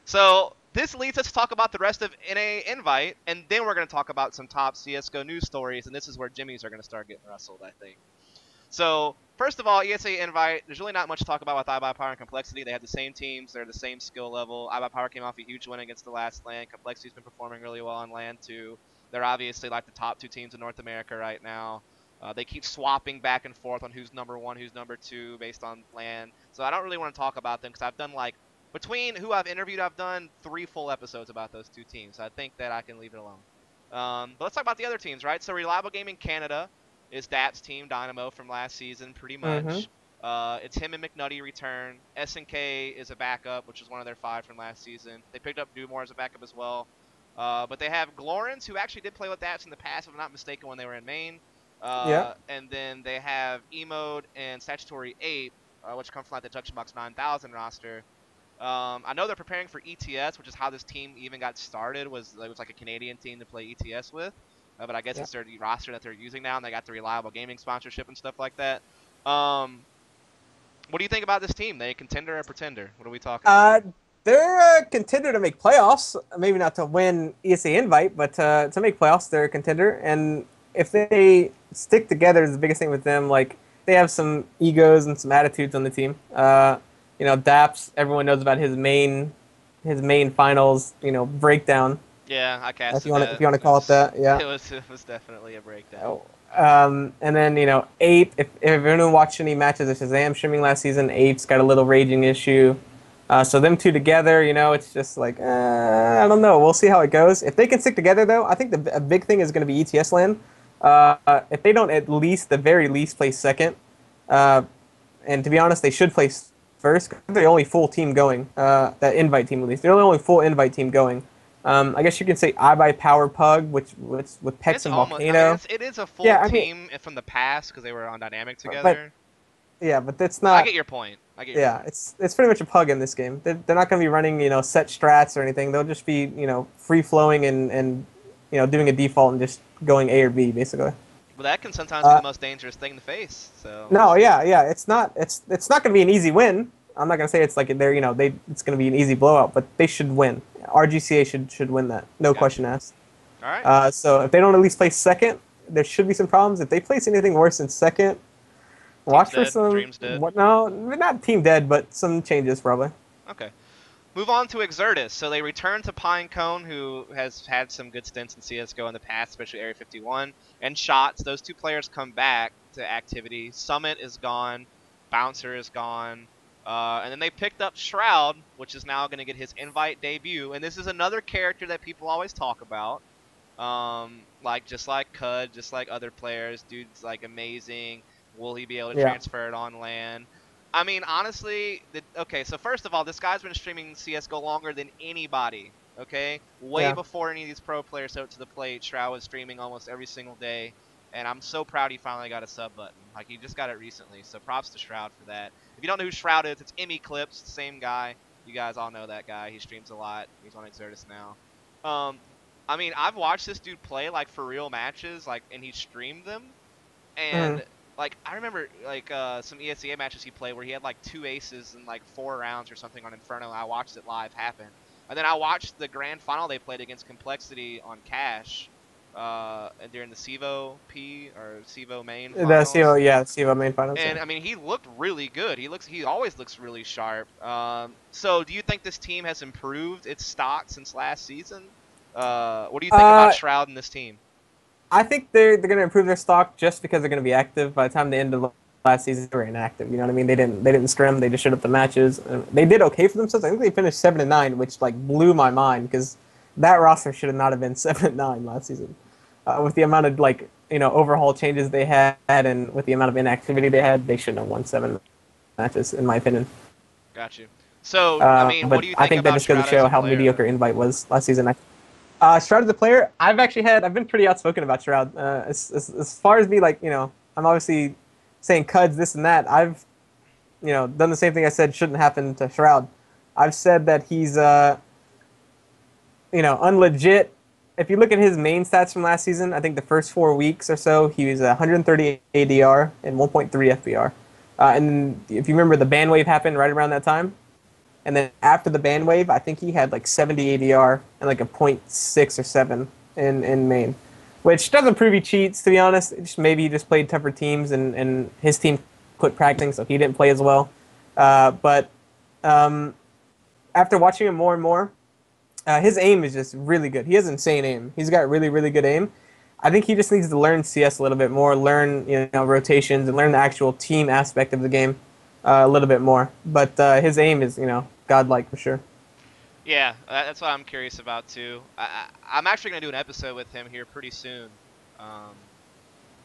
so this leads us to talk about the rest of NA Invite, and then we're going to talk about some top CSGO news stories, and this is where Jimmys are going to start getting wrestled, I think. So, first of all, ESEA Invite, there's really not much to talk about with iBuyPower and Complexity. They have the same teams. They're the same skill level. iBuyPower came off a huge win against the last LAN. Complexity's been performing really well on LAN, too. They're obviously like the top two teams in North America right now. They keep swapping back and forth on who's number one, who's number two, based on LAN. So I don't really want to talk about them because I've done between who I've interviewed, I've done 3 full episodes about those two teams. So I think that I can leave it alone. But let's talk about the other teams, right? So Reliable Gaming Canada is Dap's team, Dynamo, from last season, pretty much. It's him and McNutty return. SNK is a backup, which is one of their 5 from last season. They picked up Dumore as a backup as well. But they have Glorans, who actually did play with Daps in the past, if I'm not mistaken, when they were in Main. And then they have Emode and Statutory Ape, which come from the Juxbox 9000 roster. I know they're preparing for ETS, which is how this team even got started. It was like a Canadian team to play ETS with. But I guess it's their roster that they're using now, and they got the Reliable Gaming sponsorship and stuff like that. What do you think about this team? They a contender or a pretender? What are we talking about? They're a contender to make playoffs. Maybe not to win ESEA Invite, but to make playoffs, they're a contender. And if they stick together, is the biggest thing with them. Like, they have some egos and some attitudes on the team. Daps, everyone knows about his main finals, breakdown. Yeah, I casted if you want to call it that, yeah. It was definitely a breakdown. And then, Ape, if anyone watched any matches of Shazam streaming last season, Ape's got a little raging issue. So them two together, it's just like, I don't know. We'll see how it goes. If they can stick together, though, I think a big thing is going to be ETS LAN. If they don't at the very least place second, and to be honest, they should place first, because they're the only full team going, that Invite team at least. They're the only full Invite team going. I guess you can say iBuyPower Pug, which with Pex and Volcano. It is a full team from the past because they were on Dynamic together. But that's not. I get your point. It's pretty much a Pug in this game. They're not going to be running set strats or anything. They'll just be free flowing and doing a default and just going A or B basically. Well, that can sometimes be the most dangerous thing to face. So. No, it's not. It's not going to be an easy win. I'm not going to say it's like it's going to be an easy blowout, but they should win. RGCA should win that. No question asked. All right. So if they don't at least place second, there should be some problems. If they place anything worse than second, watch for some. Dreams dead. No, not team dead, but some changes probably. Okay. Move on to Exertus. So they return to Pinecone, who has had some good stints in CSGO in the past, especially Area 51, and Shots. Those two players come back to activity. Summit is gone. Bouncer is gone. And then they picked up Shroud, which is now going to get his Invite debut. And this is another character that people always talk about. Just like COD, just like other players. Dude's like amazing. Will he be able to transfer it on LAN? I mean, honestly, okay, so first of all, this guy's been streaming CSGO longer than anybody, okay? Way before any of these pro players out to the plate, Shroud was streaming almost every single day. And I'm so proud he finally got a sub button. Like, he just got it recently, so props to Shroud for that. If you don't know who Shroud is, it's Eclipse, the same guy. You guys all know that guy. He streams a lot. He's on Exertus now. I mean, I've watched this dude play, like, for real matches, like, and he streamed them. And, like, I remember, like, some ESEA matches he played where he had, like, 2 aces in, like, 4 rounds or something on Inferno, and I watched it live happen. And then I watched the grand final they played against Complexity on Cash. During the CSGO CSGO Main finals. CSGO Main finals. And I mean, he looked really good. He always looks really sharp. So do you think this team has improved its stock since last season? What do you think about Shroud and this team? I think they're gonna improve their stock just because they're gonna be active. By the time they ended last season, they were inactive. You know what I mean? They didn't scrim. They just showed up the matches. They did okay for themselves. I think they finished 7-9, which like blew my mind because that roster should have not have been 7-9 last season. With the amount of like overhaul changes they had and with the amount of inactivity they had, they shouldn't have won 7 matches in my opinion. Got you. So, I mean, what But do you I think think that about just goes to Shroud as show a how player, mediocre though? Invite was last season. Shroud as a player, I've been pretty outspoken about Shroud. As far as me, like, I'm obviously saying Cuds, this and that. I've, done the same thing I said shouldn't happen to Shroud. I've said that he's, unlegit. If you look at his main stats from last season, I think the first 4 weeks or so, he was 130 ADR and 1.3 FBR. And if you remember, the ban wave happened right around that time. And then after the ban wave, I think he had like 70 ADR and like a .6 or 7 in main, which doesn't prove he cheats, to be honest. Maybe he just played tougher teams and his team quit practicing, so he didn't play as well. But after watching him more and more, his aim is just really good. He has insane aim. He's got really, really good aim. I think he just needs to learn CS a little bit more, learn rotations, and learn the actual team aspect of the game a little bit more. But his aim is godlike for sure. Yeah, that's what I'm curious about too. I'm actually gonna do an episode with him here pretty soon. Um,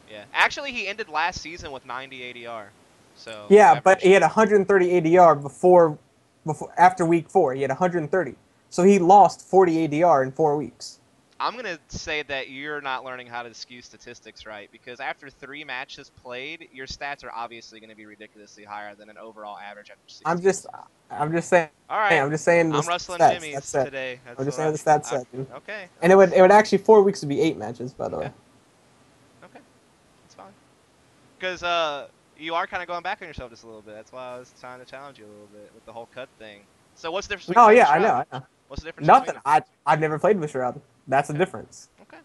yeah, actually, he ended last season with 90 ADR. So Yeah, whoever but he had cheated. 130 ADR before after week 4. He had 130, so he lost 40 ADR in 4 weeks. I'm gonna say that you're not learning how to skew statistics right, because after 3 matches played, your stats are obviously gonna be ridiculously higher than an overall average after I'm 16. just, I'm just saying, All right, the I'm rustling stats. That's jimmies it. today. I'm That's just what saying the stats I said. Dude. okay. And it would actually 4 weeks would be 8 matches, by the Okay. way. Okay. That's fine. Because you are kind of going back on yourself just a little bit. That's why I was trying to challenge you a little bit with the whole cut thing. So what's the difference between No, Cut and yeah, I Shroud? know, I know. What's the difference Nothing. between them? I've never played with Shroud. That's the Okay. difference. Okay.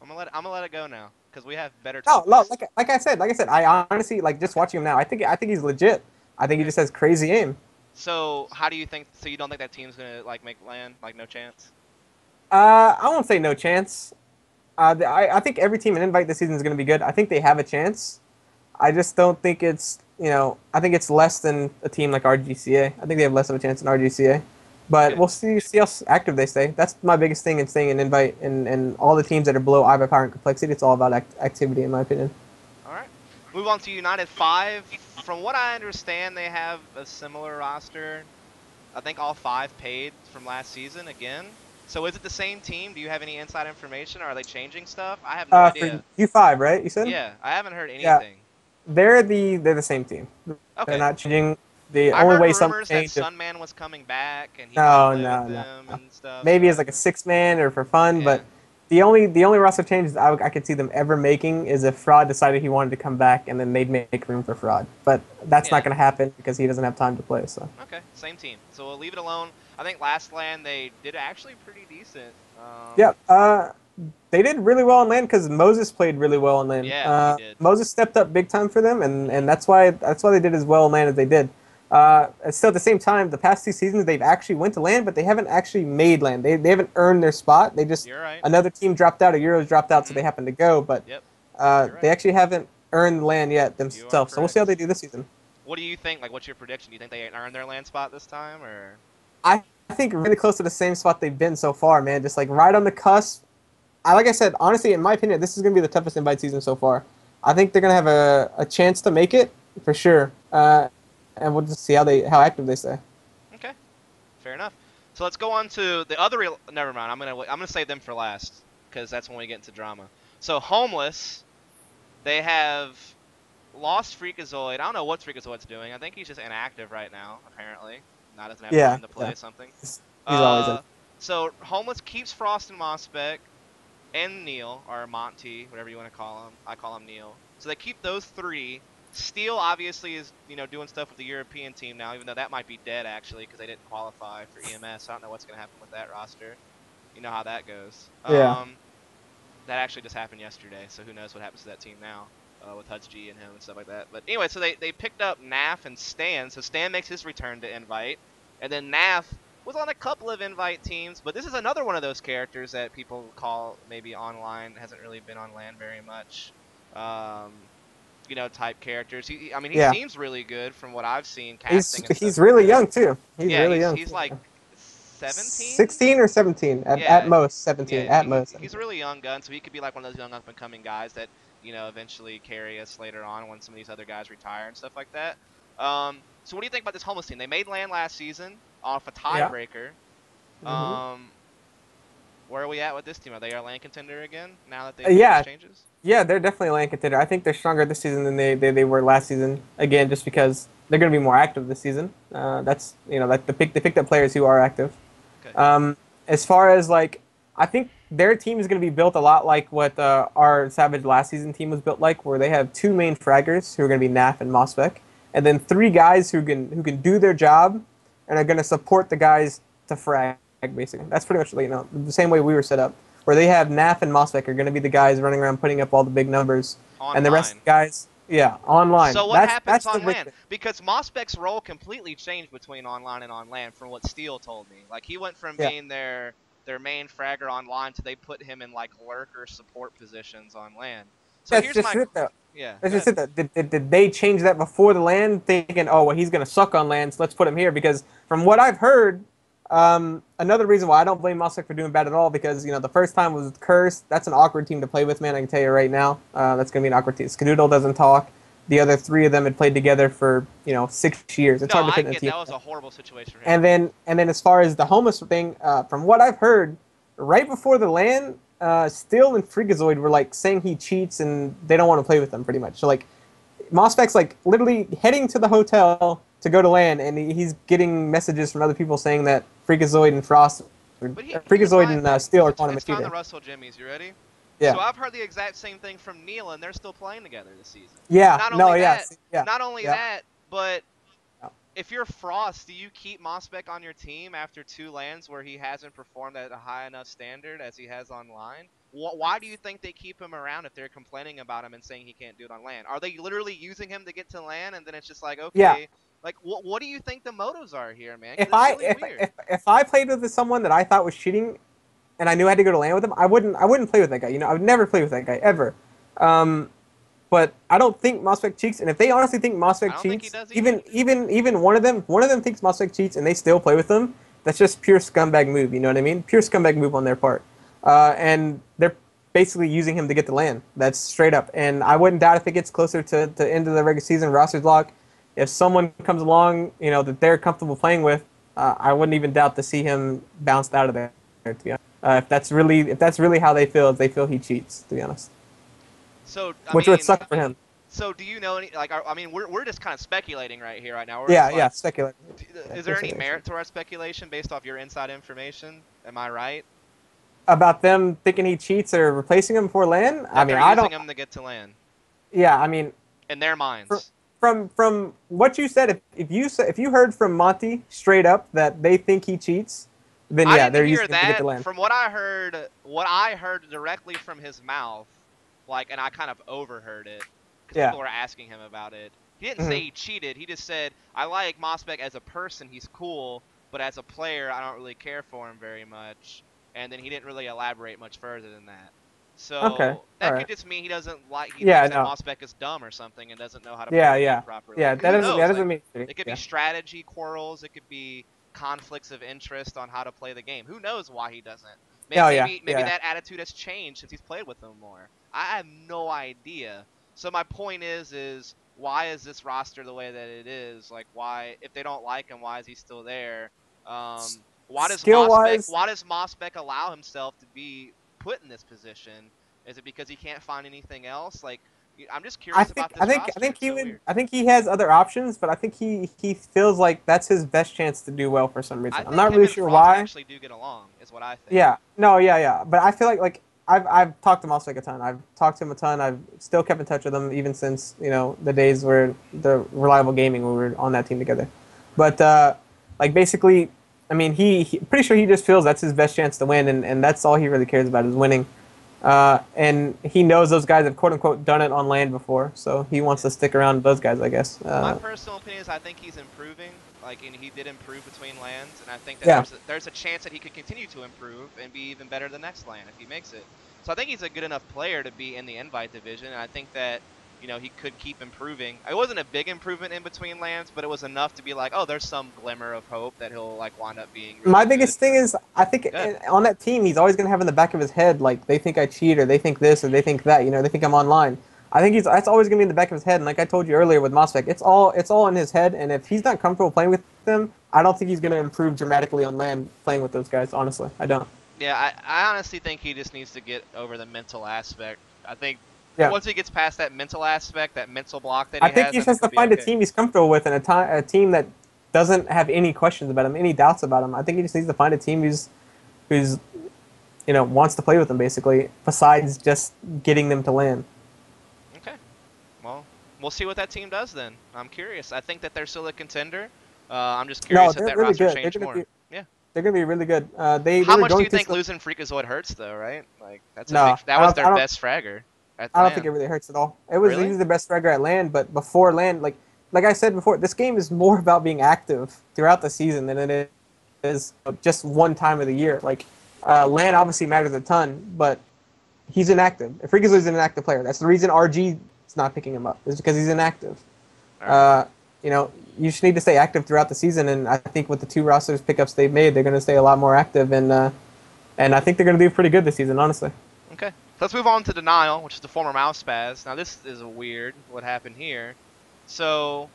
I'm gonna let it go now because we have better No, no, topics. like I said, I honestly like just Okay. watching him now. I think he's legit. I think he Okay. just has crazy aim. So how do you think? So you don't think that team's gonna like make land? Like no chance? I won't say no chance. I think every team in Invite this season is going to be good. I think they have a chance. I just don't think it's I think it's less than a team like RGCA. I think they have less of a chance than RGCA. But Okay. we'll see how active they stay. That's my biggest thing in staying in Invite and all the teams that are below IVA power and complexity. It's all about activity, in my opinion. All right. Move on to United 5. From what I understand, they have a similar roster. I think all 5 paid from last season again. So is it the same team? Do you have any inside information? Or are they changing stuff? I have no For idea. U5, right? You said? Yeah, I haven't heard Yeah, anything. they're the same team. They're Okay. not changing. The I only heard way some rumors that change. Sunman was coming back and he might No, play with no, no, them no. and stuff. So Maybe as like a 6-man or for fun, yeah. but the only roster changes I could see them ever making is if Fraud decided he wanted to come back and then they'd make room for Fraud. But that's not Yeah. going to happen because he doesn't have time to play. So. Okay. Same team. So we'll leave it alone. I think last land they did actually pretty decent. Yeah. They did really well on land because Moses played really well on land. Yeah, he did. Moses stepped up big time for them, and, Mhm. and that's why they did as well on land as they did. Still, at the same time, the past 2 seasons they've actually went to land, but they haven't actually made land. They haven't earned their spot. They just You're right. another team dropped out, or Euros dropped out, so they Mhm. happened to go. But Yep. You're they right. actually haven't earned the land yet You are themselves. So we'll see how correct. they do this season. What do you think? Like, what's your prediction? Do you think they earned their land spot this time, or? I think really close to the same spot they've been so far, man. Just like right on the cusp. Like I said, honestly, in my opinion, this is going to be the toughest invite season so far. I think they're going to have a chance to make it for sure, and we'll just see how active they stay. Okay, fair enough. So let's go on to the other. Never mind. I'm gonna save them for last because that's when we get into drama. So homeless, they have lost Freakazoid. I don't know what Freakazoid's doing. I think he's just inactive right now. Apparently, not doesn't have Yeah, time to yeah. play something. He's always in. So homeless keeps Frost and Mosbeck and Neil, or Monty, whatever you want to call him. I call him Neil. So they keep those 3. Steel obviously is doing stuff with the European team now, even though that might be dead actually because they didn't qualify for EMS. I don't know what's gonna happen with that roster. You know how that goes. Yeah. That actually just happened yesterday, so who knows what happens to that team now with Huts G and him and stuff like that. But anyway, so they picked up Naf and Stan. So Stan makes his return to Invite, and then Naf was on a couple of invite teams, but this is another one of those characters that people call maybe online, hasn't really been on LAN very much. You know, type characters. I mean, he Yeah. seems really good from what I've seen casting. He's really young too. He's yeah, really young. he's like 17. 16 or 17 at Yeah, most 17 yeah. at most. He's a really young gun, so he could be like one of those young up and coming guys that eventually carry us later on when some of these other guys retire and stuff like that. So what do you think about this homeless team? They made LAN last season off a tiebreaker. Yeah. Where are we at with this team? Are they our LAN contender again now that they've Yeah. made these changes? Yeah, they're definitely a LAN contender. I think they're stronger this season than they were last season. Again, just because they're going to be more active this season. That's like they picked up players who are active. Okay. As far as like, I think their team is going to be built a lot like what our Savage last season team was built like, where they have 2 main fraggers who are going to be Naf and mosbeck, and then 3 guys who can do their job and are going to support the guys to frag. Basically, that's pretty much the same way we were set up, where they have Naf and mosbeck are going to be the guys running around putting up all the big numbers, Online. and the rest of the guys, online. So what happens on LAN? Because mosbeck's role completely changed between online and on LAN, from what Steele told me. Like he went from being their main fragger online to they put him in like lurker support positions on LAN. So that's here's just my it though. Yeah. That's just it though. Did they change that before the LAN, thinking, oh well, he's going to suck on LAN, so let's put him here? Because from what I've heard. Another reason why I don't blame mosbeck for doing bad at all, because the first time was with Curse. That's an awkward team to play with, man. I can tell you right now. That's gonna be an awkward team. Skadoodle doesn't talk. The other 3 of them had played together for 6 years. It's hard to fit in a team. That was a horrible situation for him. And then as far as the homeless thing, from what I've heard, right before the LAN, Steel and Freakazoid were like saying he cheats and they don't want to play with him pretty much. So like, mosbeck's like literally heading to the hotel to go to LAN, and he's getting messages from other people saying that Freakazoid and Frost, Freakazoid and Steel are calling him a cheater. It's on the Russell Jimmies. You ready? Yeah. So I've heard the exact same thing from Neil, and they're still playing together this season. Yeah. Not only that, but if you're Frost, do you keep mosbeck on your team after 2 LANs where he hasn't performed at a high enough standard as he has online? Why do you think they keep him around if they're complaining about him and saying he can't do it on LAN? Are they literally using him to get to LAN, and then it's just like, okay. Yeah. Like, what do you think the motives are here, man? If I played with someone that I thought was cheating, and I knew I had to go to LAN with him, I wouldn't play with that guy. I would never play with that guy ever. But I don't think mosbeck cheats, and if they honestly think mosbeck cheats, even one of them thinks mosbeck cheats, and they still play with them, that's just pure scumbag move. You know what I mean? Pure scumbag move on their part. And they're basically using him to get to LAN. That's straight up. And I wouldn't doubt if it gets closer to the end of the regular season roster's lock. If someone comes along, that they're comfortable playing with, I wouldn't even doubt to see him bounced out of there. To be honest, if that's really how they feel he cheats. To be honest, so which would suck for him. So do you know any? Like, I mean, we're just kind of speculating right here, right now. Speculating. Is there any merit to our speculation based off your inside information? Am I right? About them thinking he cheats or replacing him for LAN? I mean, I don't. Using him to get to LAN. Yeah, I mean. In their minds. From what you said, if you heard from Monty straight up that they think he cheats, then yeah, they're using him to get to LAN. From what I heard directly from his mouth, like, and I kind of overheard it because people were asking him about it. He didn't say he cheated. He just said, "I like mosbeck as a person. He's cool, but as a player, I don't really care for him very much." And then he didn't really elaborate much further than that. So that could just mean he doesn't like. He thinks that mosbeck is dumb or something and doesn't know how to play the game properly. Yeah, that doesn't mean. It could be strategy quarrels. It could be conflicts of interest on how to play the game. Who knows why he doesn't? Maybe that attitude has changed since he's played with them more. I have no idea. So my point is why is this roster the way that it is? Like, why, if they don't like him, why is he still there? Why does mosbeck allow himself to be put in this position? Is it because he can't find anything else? Like, I'm just curious about this roster. I think he has other options, but I think he feels like that's his best chance to do well for some reason. I'm not really sure why. Actually, do get along is what I think. Yeah, but I feel like I've talked to mosbeck a ton. I've talked to him a ton. I've still kept in touch with him even since the days where the Reliable Gaming we were on that team together. But like basically, I mean, he pretty sure he just feels that's his best chance to win, and that's all he really cares about is winning. And he knows those guys have quote unquote done it on land before, so he wants to stick around with those guys, I guess. My personal opinion is I think he's improving. Like, and he did improve between lands, and I think that Yeah. there's a chance that he could continue to improve and be even better the next land if he makes it. So I think he's a good enough player to be in the Invite division, and I think that, you know, he could keep improving. It wasn't a big improvement in between lands, but it was enough to be like, oh, there's some glimmer of hope that he'll like wind up being really My good. biggest thing is, I think on that team, he's always going to have in the back of his head, like, they think I cheat, or they think this, or they think that, you know, they think I'm online. I think that's always going to be in the back of his head, and like I told you earlier with mosbeck, it's all in his head, and if he's not comfortable playing with them, I don't think he's going to improve dramatically on land playing with those guys, honestly. I don't. Yeah, I honestly think he just needs to get over the mental aspect. I think Yeah. once he gets past that mental aspect, that mental block that I think he just has to find a team he's comfortable with, and a team that doesn't have any questions about him, any doubts about him. I think he just needs to find a team who's you know, wants to play with him, basically, besides just getting them to land. Okay. Well, we'll see what that team does then. I'm curious. I think that they're still a contender. I'm just curious if that really roster good. changed more. Yeah. They're going to be really good. How much do you think losing Freakazoid hurts, though, right? Like, that was their best fragger at I don't think it really hurts at all. He was the best fragger at land, but before land, like I said before, this game is more about being active throughout the season than it is just one time of the year. Like, land obviously matters a ton, but he's inactive. If Freakazoid's an inactive player, that's the reason RG is not picking him up, is because he's inactive. Right. You know, you just need to stay active throughout the season, and I think with the 2 rosters pickups they've made, they're going to stay a lot more active, and I think they're going to do pretty good this season, honestly. Okay. So let's move on to Denial, which is the former Mouse Spaz. Now, this is weird, what happened here. So,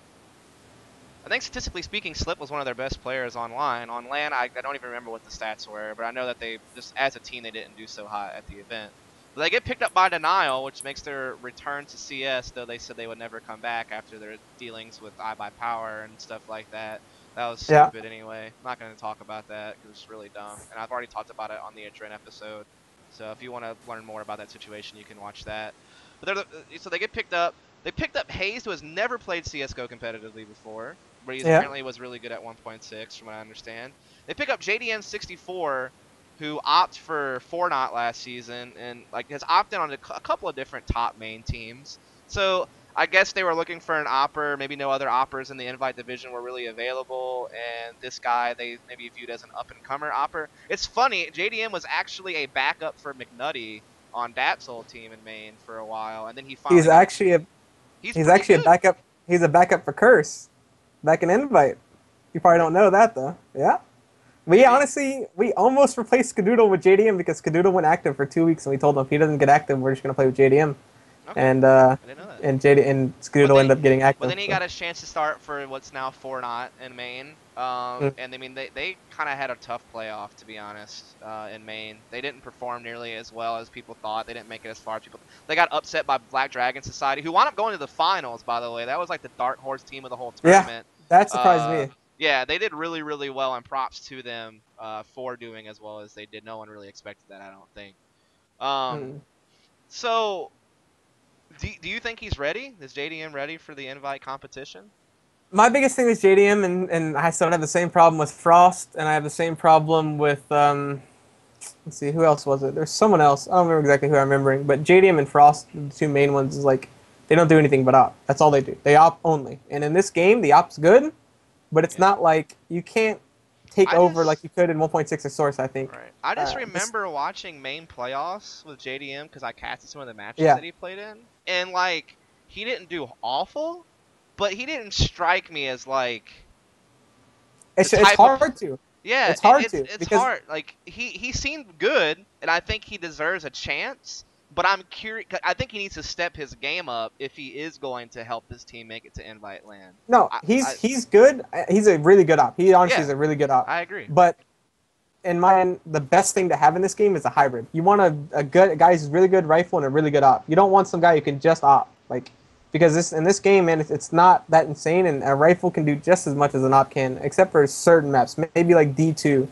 I think statistically speaking, Slip was one of their best players online. On LAN, I don't even remember what the stats were, but I know that they, just as a team, they didn't do so hot at the event. But they get picked up by Denial, which makes their return to CS, though they said they would never come back after their dealings with iBuyPower and stuff like that. That was stupid anyway. I'm not going to talk about that because it's really dumb. And I've already talked about it on the Adren episode. So if you want to learn more about that situation, you can watch that. But so they get picked up. They picked up Hayes, who has never played CSGO competitively before, but he apparently was really good at 1.6, from what I understand. They pick up JDM64, who opted for Fortnite last season, and like has opted on a couple of different top main teams. So I guess they were looking for an opper. Maybe no other oppers in the Invite division were really available, and this guy they maybe viewed as an up-and-comer opper. It's funny, JDM was actually a backup for McNutty on Dat's old team in Maine for a while, and then he finally... He's actually a backup. He's a backup for Curse back in Invite. You probably don't know that, though. Yeah. We honestly, we almost replaced Skadoodle with JDM because Skadoodle went active for 2 weeks, and we told him if he doesn't get active, we're just gonna play with JDM. Okay. And I didn't know that. and Skadoodle ended up getting active. But then he got a chance to start for what's now Fortnite in Maine. And I mean, they kind of had a tough playoff, to be honest, in Maine. They didn't perform nearly as well as people thought. They didn't make it as far as people. They got upset by Black Dragon Society, who wound up going to the finals, by the way. That was like the dark horse team of the whole tournament. Yeah, that surprised me. Yeah, they did really, really well, and props to them for doing as well as they did. No one really expected that, I don't think. So, do you think he's ready? Is JDM ready for the Invite competition? My biggest thing is JDM, and I still have the same problem with Frost, and I have the same problem with, let's see, who else was it? There's someone else. I don't remember exactly who I'm remembering, but JDM and Frost, the 2 main ones, is like, they don't do anything but op. That's all they do. They op only. And in this game, the op's good, but it's not like, you can't take over like you could in 1.6 or Source, I think. Right. I just remember watching main playoffs with JDM because I casted some of the matches that he played in. And, like, he didn't do awful, but he didn't strike me as, like... It's hard to. Yeah, it's hard to. It's hard. Like, he seemed good, and I think he deserves a chance. But I'm curious. I think he needs to step his game up if he is going to help his team make it to Invite land. No, he's good. He's a really good op. He honestly is a really good op. I agree. But in my end, the best thing to have in this game is a hybrid. You want a guy who's really good rifle and a really good op. You don't want some guy who can just op, like, because in this game, man, it's not that insane, and a rifle can do just as much as an op can, except for certain maps. Maybe like D2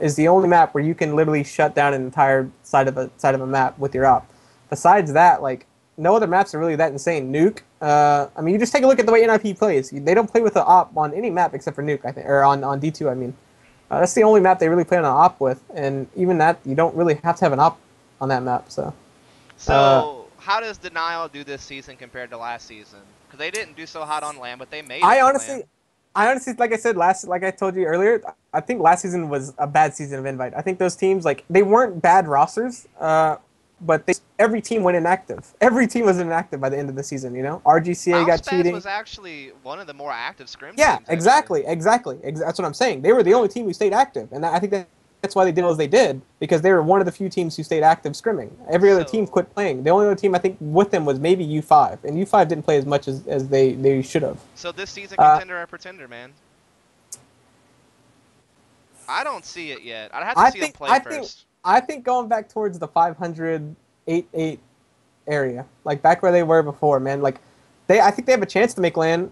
is the only map where you can literally shut down an entire side of a map with your op. Besides that, like, no other maps are really that insane. Nuke, I mean, you just take a look at the way NIP plays. They don't play with an op on any map except for Nuke, I think, or on D2, I mean. That's the only map they really play on an op with, and even that, you don't really have to have an op on that map. So. So how does Denial do this season compared to last season? Because they didn't do so hot on land, but they made it I to honestly, land. I honestly, like I said like I told you earlier, I think last season was a bad season of Invite. I think those teams, like, they weren't bad rosters, but every team went inactive. Every team was inactive by the end of the season. You know, RGCA got Mousebaz cheating. was actually one of the more active scrim Yeah, teams. exactly. That's what I'm saying. They were the only team who stayed active, and I think that's why they did as they did, because they were one of the few teams who stayed active scrimming. Every other team So, quit playing. The only other team I think with them was maybe U5, and U5 didn't play as much as they should have. so this season, contender or pretender, man? I don't see it yet. I'd have to see them play first. I think going back towards the 500 8-8 area, like back where they were before, man. Like I think they have a chance to make land.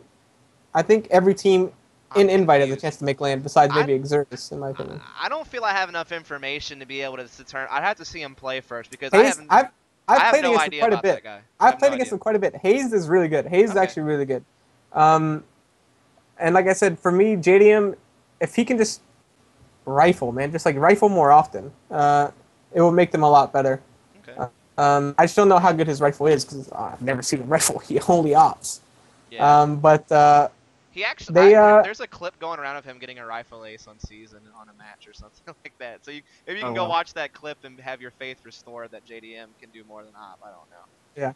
I think every team in Invite has a chance to make land, besides maybe Exertus, in my opinion. I don't feel I have enough information to be able to determine. I'd have to see him play first because Hayes, I I've have played no against him idea quite a about that bit. guy. I've played against him quite a bit. Hayes is really good. Hayes is actually really good. And like I said, for me, JDM, if he can just rifle, man, just like rifle more often, it will make them a lot better. Okay. I just don't know how good his rifle is, because I've never seen him rifle. He only ops. Yeah. But he actually, there's a clip going around of him getting a rifle ace on season on a match or something like that. So if you can go watch that clip and have your faith restored that JDM can do more than op, I don't know. Yeah,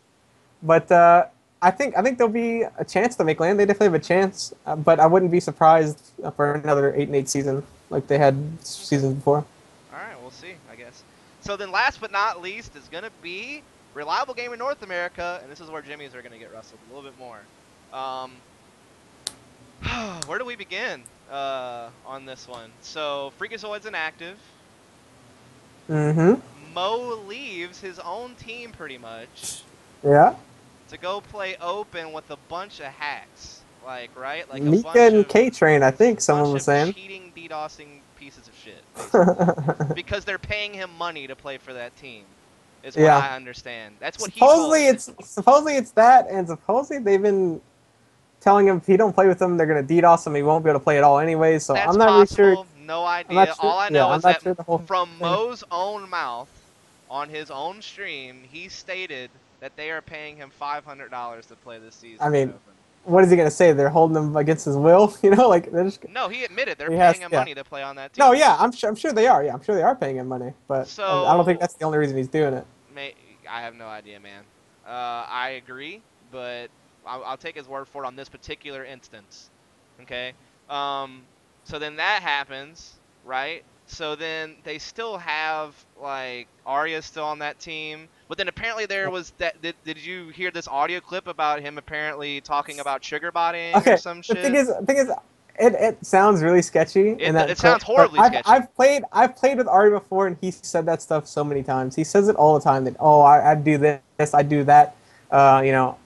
but I think there'll be a chance to make land. They definitely have a chance, but I wouldn't be surprised for another 8-8 season like they had seasons before. All right, we'll see, I guess. So then, last but not least, is gonna be Reliable Game in North America, and this is where Jimmys are gonna get rustled a little bit more. Where do we begin on this one? So Freakazoid's inactive. Mo leaves his own team pretty much. Yeah. To go play open with a bunch of hacks, like Like Mika and K-Train, I think someone was saying. Cheating, DDoSing pieces of shit. Because they're paying him money to play for that team. Is what I understand. That's what he told me. Supposedly it's that, and supposedly they've been telling him if he don't play with them, they're gonna DDoS him. He won't be able to play at all anyway. So That's I'm not possible. really sure. No idea. All I know is that from thing. Mo's own mouth, on his own stream, he stated that they are paying him $500 to play this season. I mean, what is he gonna say? They're holding him against his will, you know? Like they're just. No, he admitted they're paying him money to play on that team. No, yeah, I'm sure they are. Yeah, I'm sure they are paying him money, but so, I don't think that's the only reason he's doing it. I have no idea, man. I agree, but I'll take his word for it on this particular instance. Okay. So then that happens, right? So then they still have, like, Arya's still on that team. But then apparently there was that. Did you hear this audio clip about him apparently talking about sugar botting or some shit? The thing is, it sounds really sketchy. It sounds horribly sketchy. I've played with Arya before, and he said that stuff so many times. He says it all the time. That I do this, I do that. You know,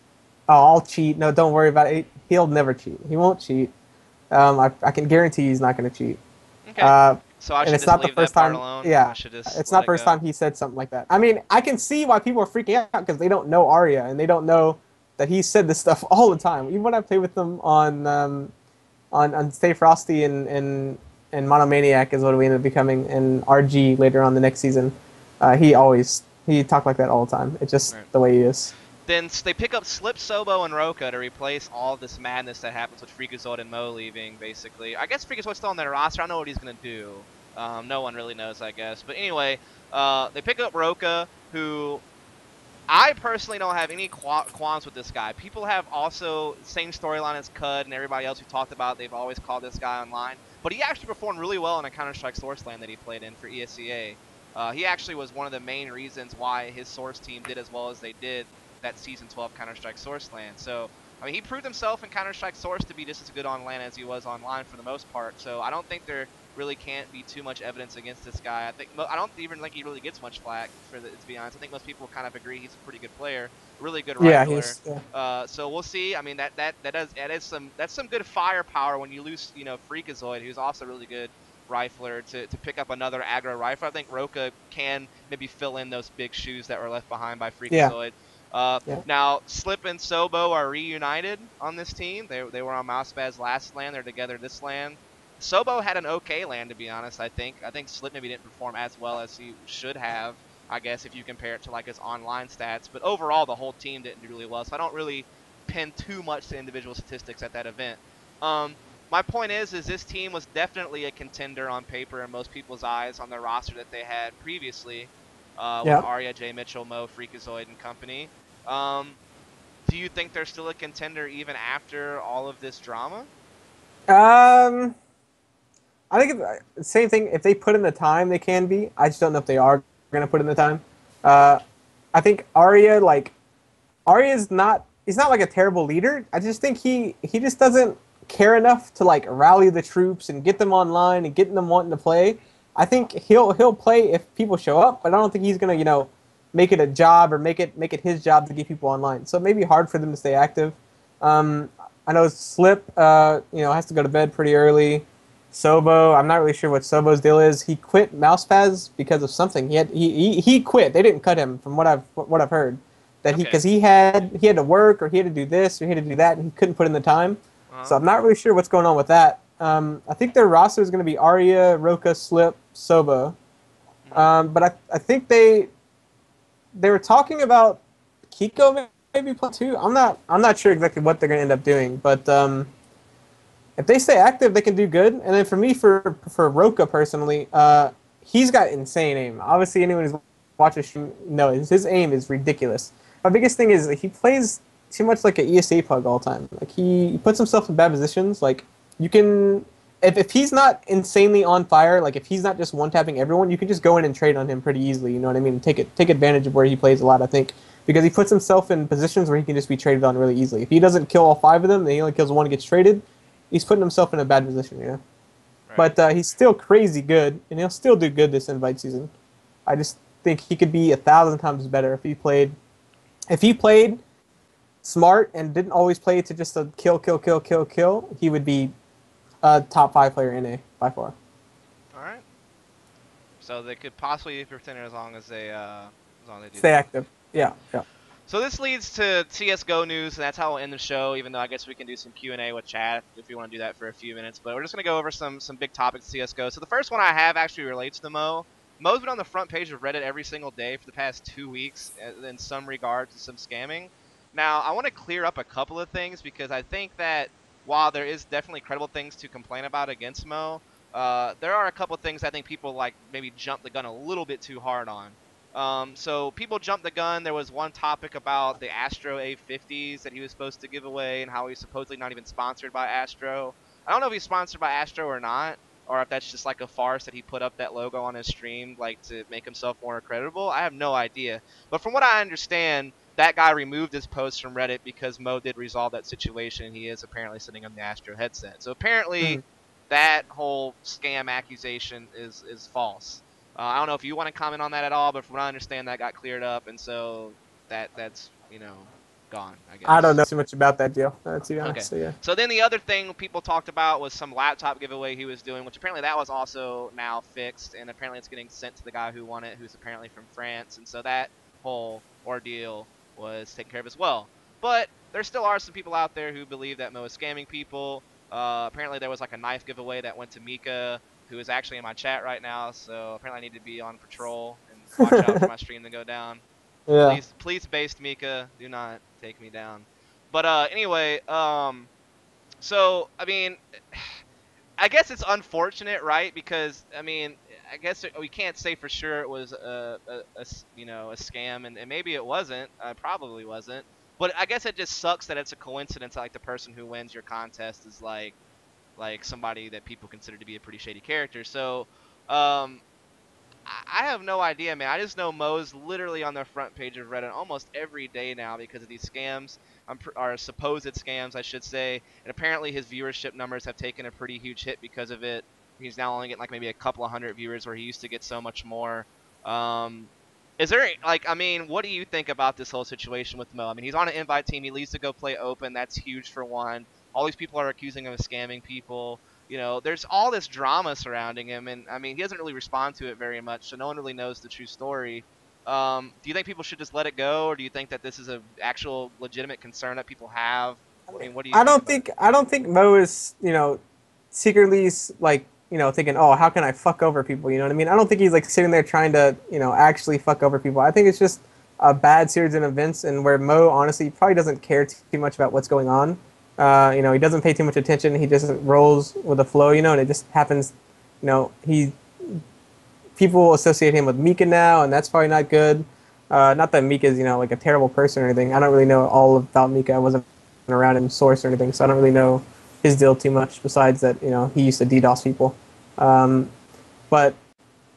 I'll cheat. No, don't worry about it. He'll never cheat. He won't cheat. I can guarantee he's not going to cheat. Okay. So I should just leave that part alone? Yeah, it's not the first time he said something like that. I mean, I can see why people are freaking out because they don't know Arya and they don't know that he said this stuff all the time. Even when I play with them on Stay Frosty and MonoManiac is what we ended up becoming, and RG later on the next season, he talked like that all the time. It's just the way he is. Then they pick up Slip, Sobo, and Roka to replace all this madness that happens with Freakazoid and Mo leaving, basically. I guess Freakazoid's still on their roster. I don't know what he's going to do. No one really knows, I guess. But anyway, they pick up Roka, who I personally don't have any qualms with this guy. People have also same storyline as COD and everybody else who talked about. They've always called this guy online. But he actually performed really well in a Counter-Strike Source LAN that he played in for ESEA. He actually was one of the main reasons why his Source team did as well as they did that Season 12 Counter-Strike Source LAN. So, I mean, he proved himself in Counter-Strike Source to be just as good on LAN as he was online for the most part. So, I don't think there really can't be too much evidence against this guy. I don't even think he really gets much flack, to be honest. I think most people kind of agree he's a pretty good player, really good rifler. Yeah, so we'll see. I mean, that's some good firepower when you lose, you know, Freakazoid, who's also really good rifler, to pick up another aggro rifle. I think Roka can maybe fill in those big shoes that were left behind by Freakazoid. Now, Slip and Sobo are reunited on this team. They were on Mousebaz last LAN. They're together this LAN. Sobo had an okay LAN, to be honest, I think. I think Slip maybe didn't perform as well as he should have. I guess, if you compare it to like his online stats. But overall, the whole team didn't do really well. So I don't really pin too much to individual statistics at that event. My point is this team was definitely a contender on paper in most people's eyes on the roster that they had previously, with Yeah. Arya, Jay Mitchell, Mo, Freakazoid, and company. Do you think they're still a contender even after all of this drama? Um, I think same thing. If they put in the time, they can be. I just don't know if they are going to put in the time. Uh, I think Arya, like Arya's not. He's not like a terrible leader. I just think he just doesn't care enough to like rally the troops and get them online and get them wanting to play. I think he'll play if people show up, but I don't think he's gonna make it a job or make it his job to get people online. So it may be hard for them to stay active. Um, I know Slip, has to go to bed pretty early. Sobo, I'm not really sure what Sobo's deal is. He quit Mousepaz because of something. He quit. They didn't cut him from what I've heard. That he Okay. because he had to work or he had to do this or he had to do that and he couldn't put in the time. Uh-huh. So I'm not really sure what's going on with that. I think their roster is going to be Arya, Roka, Slip, Sobo. But I think they were talking about Kiko maybe play too. I'm not sure exactly what they're going to end up doing, but if they stay active, they can do good. And then for me, for Roka personally, he's got insane aim. Obviously, anyone who's watched his stream knows his aim is ridiculous. My biggest thing is he plays too much like an ESA pug all the time. Like he puts himself in bad positions. Like you can, if he's not insanely on fire, like if he's not just one tapping everyone, you can just go in and trade on him pretty easily. You know what I mean? Take advantage of where he plays a lot. I think because he puts himself in positions where he can just be traded on really easily. If he doesn't kill all 5 of them, then he only kills one and gets traded. He's putting himself in a bad position, Right. But he's still crazy good, and he'll still do good this invite season. I just think he could be 1,000 times better if he played. If he played smart and didn't always play to just a kill, kill, kill, kill, kill, he would be a top 5 player in NA by far. All right. So they could possibly be pretender as long as they do Stay that. active. Yeah, yeah. So this leads to CSGO news, and that's how we'll end the show, even though I guess we can do some Q&A with chat if you want to do that for a few minutes. But we're just going to go over some big topics of CSGO. So the first one I have actually relates to Mo. Mo's been on the front page of Reddit every single day for the past 2 weeks in some regard to some scamming. Now, I want to clear up a couple of things because I think that while there is definitely credible things to complain about against Mo, there are a couple of things I think people like maybe jump the gun a little bit too hard on. So people jumped the gun. There was one topic about the Astro A50s that he was supposed to give away and how he's supposedly not even sponsored by Astro. I don't know if he's sponsored by Astro or not, or if that's just like a farce that he put up that logo on his stream like to make himself more credible. I have no idea. But from what I understand, that guy removed his post from Reddit because Mo did resolve that situation. He is apparently sitting on the Astro headset. So apparently that whole scam accusation is false. I don't know if you want to comment on that at all, but from what I understand, that got cleared up, and so that's gone, I I don't guess. know too much about that deal, to be Okay. honest. So yeah. So then the other thing people talked about was some laptop giveaway he was doing, which apparently that was also now fixed, and apparently it's getting sent to the guy who won it, who's apparently from France, and so that whole ordeal was taken care of as well. But there still are some people out there who believe that Mo is scamming people. Apparently there was like a knife giveaway that went to Mika, who is actually in my chat right now, so apparently I need to be on patrol and watch out for my stream to go down. Yeah. Please, based Mika, do not take me down. But anyway, so I mean, I guess it's unfortunate, right? Because I mean, I guess we can't say for sure it was a scam, and maybe it wasn't. Probably wasn't. But I guess it just sucks that it's a coincidence. Like the person who wins your contest is like somebody that people consider to be a pretty shady character. So, I have no idea, man. I just know Mo's literally on the front page of Reddit almost every day now because of these scams, or supposed scams, I should say. And apparently his viewership numbers have taken a pretty huge hit because of it. He's now only getting like maybe a couple of hundred viewers where he used to get so much more. Is there like, I mean, what do you think about this whole situation with Mo? I mean, he's on an invite team. He leaves to go play open. That's huge for one. All these people are accusing him of scamming people. There's all this drama surrounding him, and I mean, he doesn't really respond to it very much, so no one really knows the true story. Do you think people should just let it go, or do you think that this is a actual legitimate concern that people have? I mean, what do you I think don't about it? think I don't think Mo is secretly like thinking, oh, how can I fuck over people? You know what I mean? I don't think he's like sitting there trying to, actually fuck over people. I think it's just a bad series of events, and where Mo honestly probably doesn't care too much about what's going on. He doesn't pay too much attention. He just rolls with the flow, and it just happens. He people associate him with Mika now, and that's probably not good. Not that Mika is, like a terrible person or anything. I don't really know all about Mika. I wasn't around in Source or anything, so I don't really know his deal too much. Besides that, he used to DDoS people. But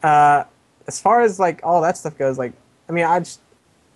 as far as like all that stuff goes, like, I mean, I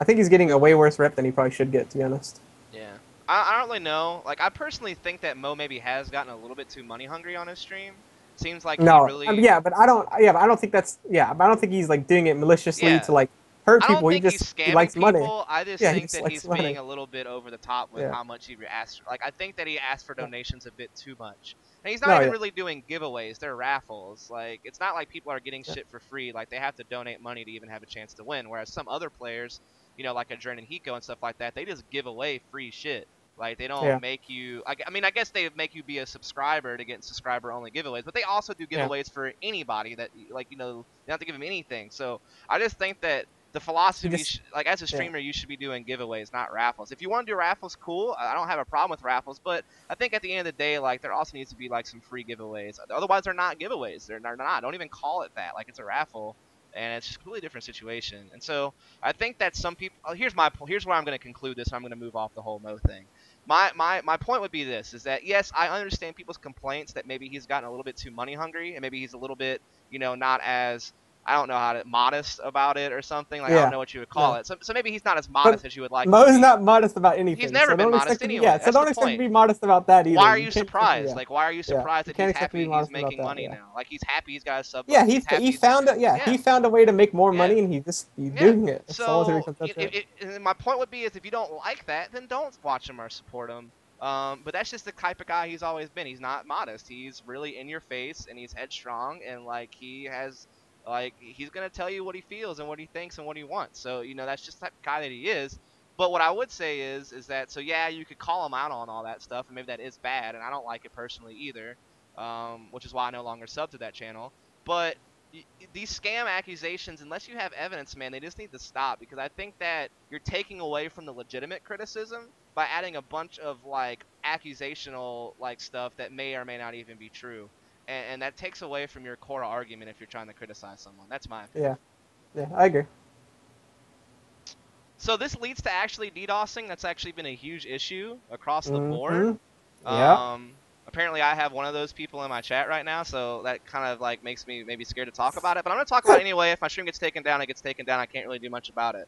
think he's getting a way worse rep than he probably should get, to be honest. Yeah, I don't really know. Like, I personally think that Mo maybe has gotten a little bit too money hungry on his stream. Seems like No, he really. yeah, but I don't. Yeah, but I don't think that's. Yeah, but I don't think he's like doing it maliciously to like hurt I don't people. think He he's just scamming he likes people. money. I just Yeah, think that he's being a little bit over the top with how much he asked. Like, I think that he asked for donations a bit too much. And he's not even really doing giveaways. They're raffles. Like, it's not like people are getting shit for free. Like, they have to donate money to even have a chance to win. Whereas some other players, like a Dren and Hiko and stuff like that, they just give away free shit. Like, they don't make you. I mean, I guess they make you be a subscriber to get subscriber-only giveaways, but they also do giveaways for anybody that, like, you don't have to give them anything. So I just think that the philosophy, like, as a streamer, you should be doing giveaways, not raffles. If you want to do raffles, cool. I don't have a problem with raffles, but I think at the end of the day, like, there also needs to be like some free giveaways. Otherwise, they're not giveaways. They're not. Don't even call it that. Like, it's a raffle. And it's just a completely different situation. And so I think that some people. Here's where I'm going to conclude this. I'm going to move off the whole Mo thing. My point would be this: is that yes, I understand people's complaints that maybe he's gotten a little bit too money hungry, and maybe he's a little bit, not as, I don't know how to, modest about it or something. Like, I don't know what you would call it. So maybe he's not as modest as you would like. Mo's not modest about anything. He's never been modest anyway. So don't expect to be modest about that either. Why are you surprised? Like, why are you surprised that he's happy he's making money now? Like, he's happy he's got a sub. Yeah, he found a way to make more money, and he's doing it. So my point would be is if you don't like that, then don't watch him or support him. But that's just the type of guy he's always been. He's not modest. He's really in your face, and he's headstrong, and like he has. Like, he's going to tell you what he feels and what he thinks and what he wants. So, that's just the type of guy that he is. But what I would say is that, so yeah, you could call him out on all that stuff, and maybe that is bad, and I don't like it personally either, which is why I no longer sub to that channel. But these scam accusations, unless you have evidence, man, they just need to stop, because I think that you're taking away from the legitimate criticism by adding a bunch of, like, accusational, like, stuff that may or may not even be true. And that takes away from your core argument if you're trying to criticize someone. That's my opinion. Yeah, I agree. So this leads to actually DDoSing. That's actually been a huge issue across the board. Apparently I have one of those people in my chat right now, so that kind of like makes me maybe scared to talk about it. But I'm going to talk about it anyway. If my stream gets taken down, it gets taken down. I can't really do much about it.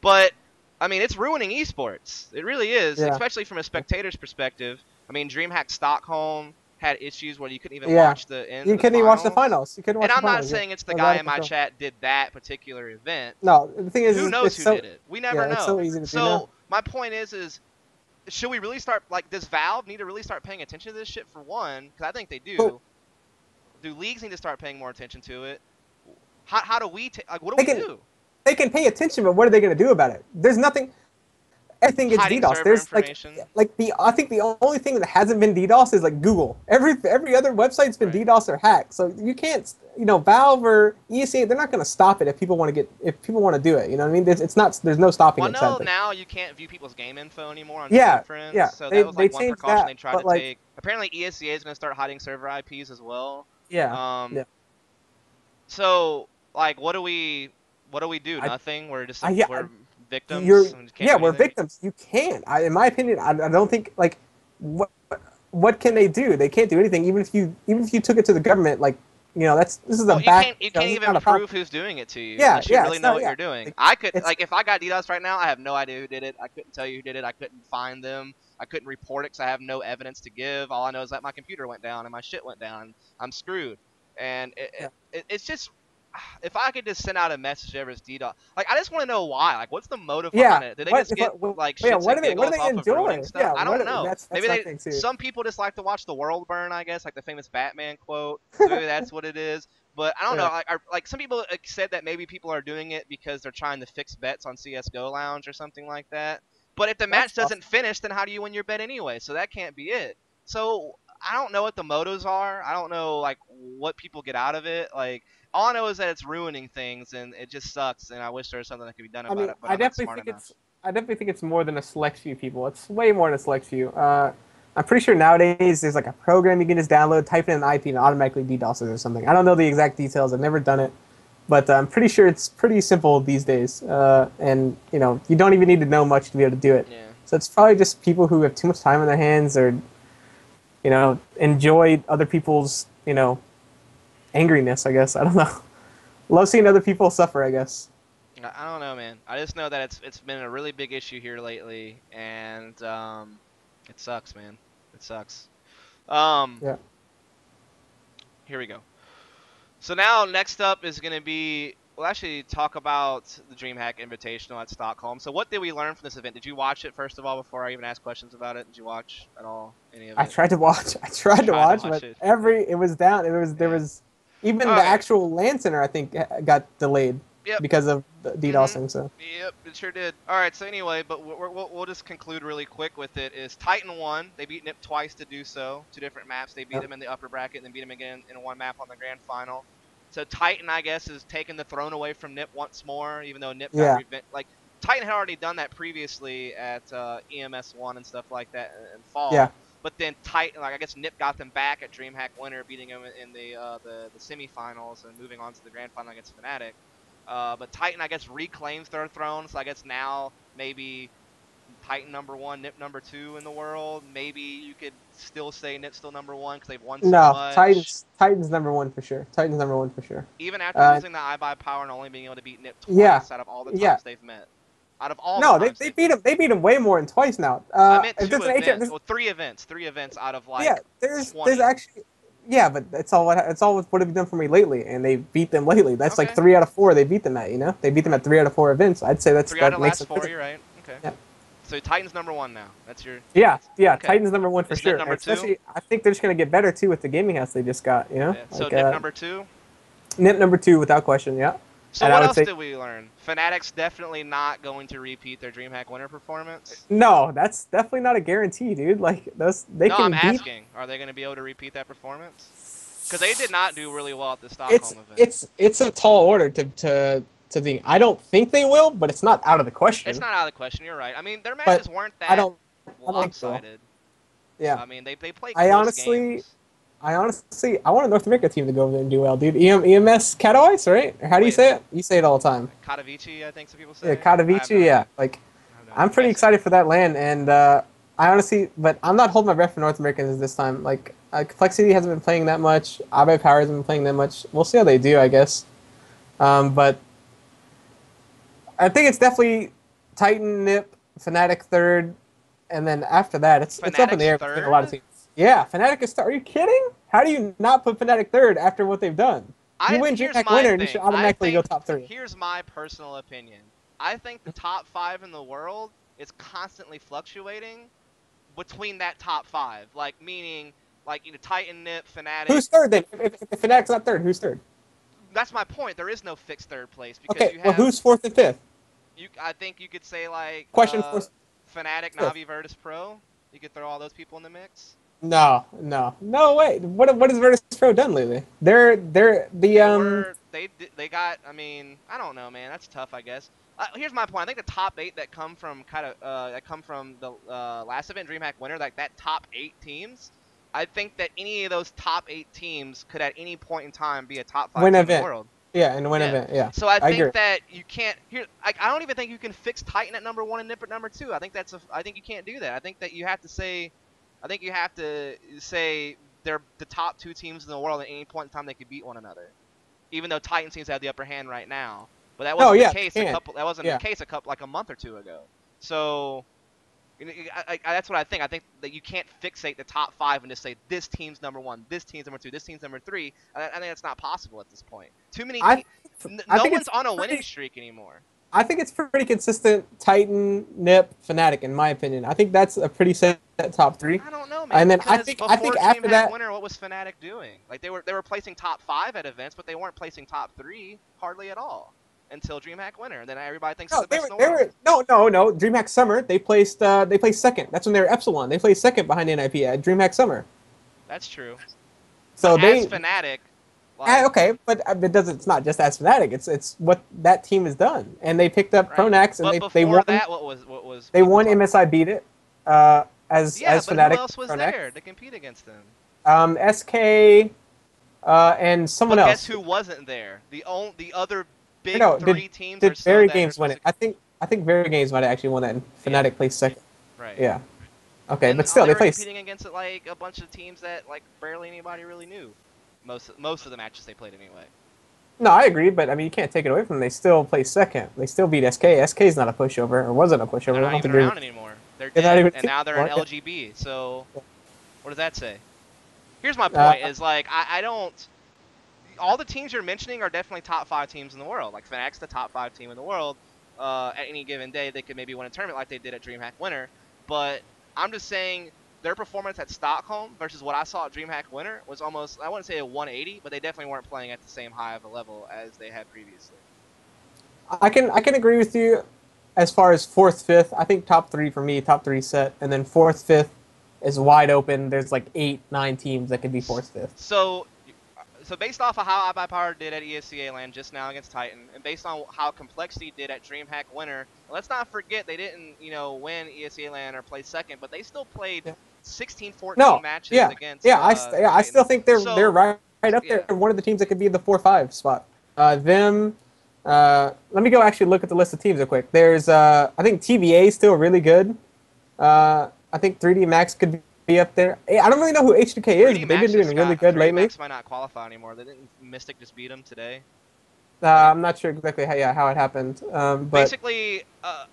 But, I mean, it's ruining esports. It really is, especially from a spectator's perspective. I mean, DreamHack Stockholm had issues where you couldn't even watch the end. You couldn't even watch the finals. You couldn't watch and I'm not saying it's the guy in my chat did that particular event. No, the thing is, who knows who did it? We never know. It's so easy to do now. My point is, should we really start, like, does Valve need to really start paying attention to this shit for one? Because I think they do. Do leagues need to start paying more attention to it? How do we like? What do we do? They can pay attention, but what are they going to do about it? There's nothing. Everything gets DDoS. There's I think the only thing that hasn't been DDoS is like Google. Every other website's been DDoS or hacked. So you can't, Valve or ESEA, they're not going to stop it if people want to do it. You know what I mean? There's no stopping it. Well, no, now you can't view people's game info anymore on friends. Yeah. So that was like one precaution they tried to take. Apparently ESEA is going to start hiding server IPs as well. Yeah. So like, what do we do? Nothing. We're just we're victims. We're victims. You can't. In my opinion, I don't think like what can they do? They can't do anything. Even if you took it to the government, like this is a back. You can't even prove who's doing it to you. Unless you really know what you're doing. I could if I got DDoS right now, I have no idea who did it. I couldn't tell you who did it. I couldn't find them. I couldn't report it because I have no evidence to give. All I know is that my computer went down and my shit went down. I'm screwed. And it's just. If I could just send out a message to everyone's DDoS, like I just want to know why. Like, what's the motive behind it? Did they just get like shit what are they doing? Stuff? I don't know. Maybe some people just like to watch the world burn. I guess like the famous Batman quote. So maybe that's what it is. But I don't know. Like some people said that maybe people are doing it because they're trying to fix bets on CSGO Lounge or something like that. But if the match doesn't finish, then how do you win your bet anyway? So that can't be it. So I don't know what the motives are. I don't know like what people get out of it. Like, all I know is that it's ruining things, and it just sucks. And I wish there was something that could be done I about mean, it, but I'm not smart enough. I definitely think it's more than a select few people. It's way more than a select few. I'm pretty sure nowadays there's like a program you can just download, type in an IP, and automatically DDoS it or something. I don't know the exact details. I've never done it, but I'm pretty sure it's pretty simple these days. And you know, you don't even need to know much to be able to do it. Yeah. So it's probably just people who have too much time on their hands, or you know, enjoy other people's, you know, angriness. I guess I don't know. Love seeing other people suffer, I guess. I don't know, man. I just know that it's been a really big issue here lately, and it sucks, man. It sucks. Yeah. Here we go. So now next up is going to be, we'll actually talk about the DreamHack Invitational at Stockholm. So what did we learn from this event? Did you watch it, first of all, before I even ask questions about it? Did you watch at all any of it? I tried to watch. I tried to watch, but it was down. There was even the actual LAN center, I think, got delayed. Yep. Because of the DDoSing, so. Yep, it sure did. All right, so anyway, but we'll just conclude really quick with it. Is Titan won. They beat NIP twice to do so. 2 different maps. They beat them in the upper bracket and then beat them again in one map on the grand final. So Titan, I guess, is taking the throne away from NIP once more, even though NIP got like Titan had already done that previously at EMS 1 and stuff like that in fall. Yeah. But then Titan, like I guess NIP got them back at DreamHack Winter, beating them in the semifinals and moving on to the grand final against Fnatic. But Titan, I guess, reclaims their throne, so I guess now maybe Titan #1, NIP #2 in the world. Maybe you could still say NIP's still #1 because they've won so much. Titan's #1 for sure. Titan's #1 for sure. Even after losing the iBuy power and only being able to beat NIP twice out of all the times they've met. Out of all the times they beat him. They beat him way more than twice now. I meant 2 events. Well, 3 events. 3 events out of like there's 20. actually. Yeah, but it's all what have you done for me lately, and they beat them lately. That's like 3 out of 4 they beat them at. You know, they beat them at 3 out of 4 events. I'd say that's 3 out of makes last 4. You're right. Okay. Yeah. So Titan's #1 now. That's your. Yeah. Okay. Titan's #1 for Is sure. NIP #2? Especially, I think they're just gonna get better too with the gaming house they just got. You know. Yeah. So like, NIP #2. NIP #2 without question. Yeah. So and what else did we learn? Fnatic's definitely not going to repeat their DreamHack Winter performance. No, that's definitely not a guarantee, dude. Like they can. I'm asking, are they going to be able to repeat that performance? Because they did not do really well at the Stockholm event. It's a tall order to think. I don't think they will, but it's not out of the question. It's not out of the question. You're right. I mean, their matches weren't that lopsided. Yeah. I mean, they played I games. I want a North America team to go over there and do well, dude. EMS Katowice, right? Or how do you say it? You say it all the time. Katowice, I think some people say. Yeah, Katowice, yeah. Like, I'm pretty excited for that LAN, and I honestly, but I'm not holding my breath for North Americans this time. Like, Complexity hasn't been playing that much. iBuy Power hasn't been playing that much. We'll see how they do, I guess. But I think it's definitely Titan, NIP, Fnatic third, and then after that, it's up in the air for a lot of teams. Yeah, Fnatic is third. Are you kidding? How do you not put Fnatic third after what they've done? You win DreamHack Winter, and you should automatically go top 3. Here's my personal opinion. I think the top 5 in the world is constantly fluctuating between that top 5. Like, meaning, like, you know, Titan, NIP, Fnatic. Who's third then? If Fnatic's not third, who's third? That's my point. There is no fixed third place. Because you have, well, who's 4th and 5th? I think you could say, like, Fnatic, Navi, Virtus Pro. You could throw all those people in the mix. No way. What has Virtus Pro done lately? They got. I mean, I don't know, man. That's tough, I guess. Here's my point. I think the top 8 that come from the last event, DreamHack Winter, like that top 8 teams. I think that any of those top 8 teams could at any point in time be a top 5 team in the world. Yeah, and win event. Yeah. So I think that you can't. I don't even think you can fix Titan at #1 and NIP at #2. I think I think you can't do that. I think that you have to say. I think you have to say they're the top 2 teams in the world at any point in time they could beat one another, even though Titan seems to have the upper hand right now. But that wasn't the case the case like a month or 2 ago. So that's what I think. I think that you can't fixate the top 5 and just say this team's #1, this team's #2, this team's #3. I think that's not possible at this point. Too many. No one's on a winning streak anymore. I think it's pretty consistent. Titan, NIP, Fnatic, in my opinion. I think that's a pretty set top 3. I don't know, man. And then I think after that, Winter, what was Fnatic doing? Like they were placing top 5 at events, but they weren't placing top 3 hardly at all until DreamHack Winter. And then everybody thinks it's the best in the world. No. DreamHack Summer, they placed second. That's when they were Epsilon. They placed second behind NIP at DreamHack Summer. That's true. So as Fnatic, Like, Okay, but it doesn't. It's not just as Fnatic. It's what that team has done, and they picked up right. Pronax, and But they before won. that, what was They people won talking MSI about? beat it Yeah, as but who Fnatic else was Pronax. there to compete against them? SK and someone But guess else. who wasn't there? The other I big know. three teams or Did so Very that are Games win supposed it? to. I think Very Games might have actually won that, and Yeah, Fnatic placed second. right. Yeah. Okay, And but still they they were placed. competing against like a bunch of teams that like barely anybody really knew. Most of the matches they played anyway. No, I agree, but I mean you can't take it away from them. They still placed second. They still beat SK. SK is not a pushover, or wasn't a They're pushover. I not don't even think they're, around anymore. They're they're not dead, even a and team now they're in anymore. LGB. So what does that say? Here's my Uh, point: is like I don't. All the teams you're mentioning are definitely top 5 teams in the world. Like Fnatic's the top 5 team in the world. At any given day, they could maybe win a tournament like they did at DreamHack Winter. But I'm just saying their performance at Stockholm versus what I saw at DreamHack Winter was almost, I wouldn't say a 180, but they definitely weren't playing at the same high of a level as they had previously. I can agree with you as far as fourth, fifth. I think top three for me, top three set, and then fourth, fifth is wide open. There's like 8, 9 teams that could be fourth, fifth. So, so based off of how iBuyPower did at ESEA Land just now against Titan, and based on how Complexity did at DreamHack Winter, let's not forget they didn't, win ESEA Land or play second, but they still played Yeah. 16, 14 No, matches yeah, against yeah. I Titan. still think they're So, right up there. yeah, One of the teams that could be in the 4-5 spot. Them. Let me go actually look at the list of teams real quick. There's I think TBA is still really good. I think 3D Max could be up there. I don't really know who H2K is, 3D but they've been Max doing just really got good 3D lately. Max might not qualify anymore. They didn't Mystic just beat them today. I'm not sure exactly how it happened, but Basically,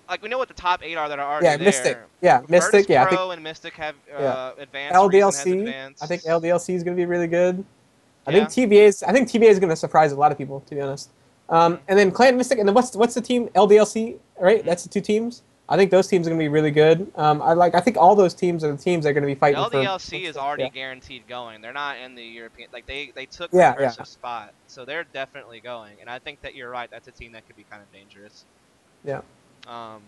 like we know what the top 8 are that are already yeah, Mystic. there. Yeah, Virtus Mystic. Yeah, I think Pro and Mystic have yeah. advanced. Reason has LDLC. I think advanced. LDLC is going to be really good. Yeah. I think TBA is going to surprise a lot of people, to be honest. Mhm. And then Clan Mystic, and then what's the team? LDLC, right? Mhm. That's the two teams. I think those teams are going to be really good. I think all those teams are the teams that are going to be fighting for. LDLC is already Yeah. guaranteed going. They're not in the European. Like they took Yeah, yeah, Recursive spot, so they're definitely going. And I think that you're right. That's a team that could be kind of dangerous. yeah. Um.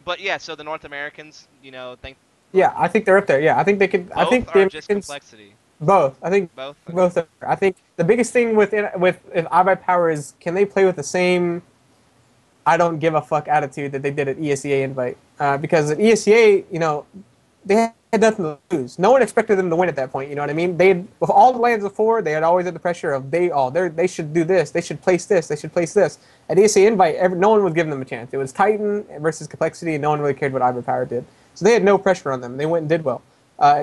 But yeah, so the North Americans, think Yeah, I think they're up there. Yeah, I think they could. I both think the are just Americans complexity. both. I think Both. Okay. both. I think the biggest thing with if iBuyPower is can they play with the same I don't give a fuck attitude that they did at ESEA Invite. Because at ESEA, they had nothing to lose. No one expected them to win at that point. You know what I mean? With all the lands before, they had always had the pressure of they should do this, they should place this, they should place this. At ESEA Invite, no one was giving them a chance. It was Titan versus Complexity, and no one really cared what iBuyPower did. So they had no pressure on them. They went and did well.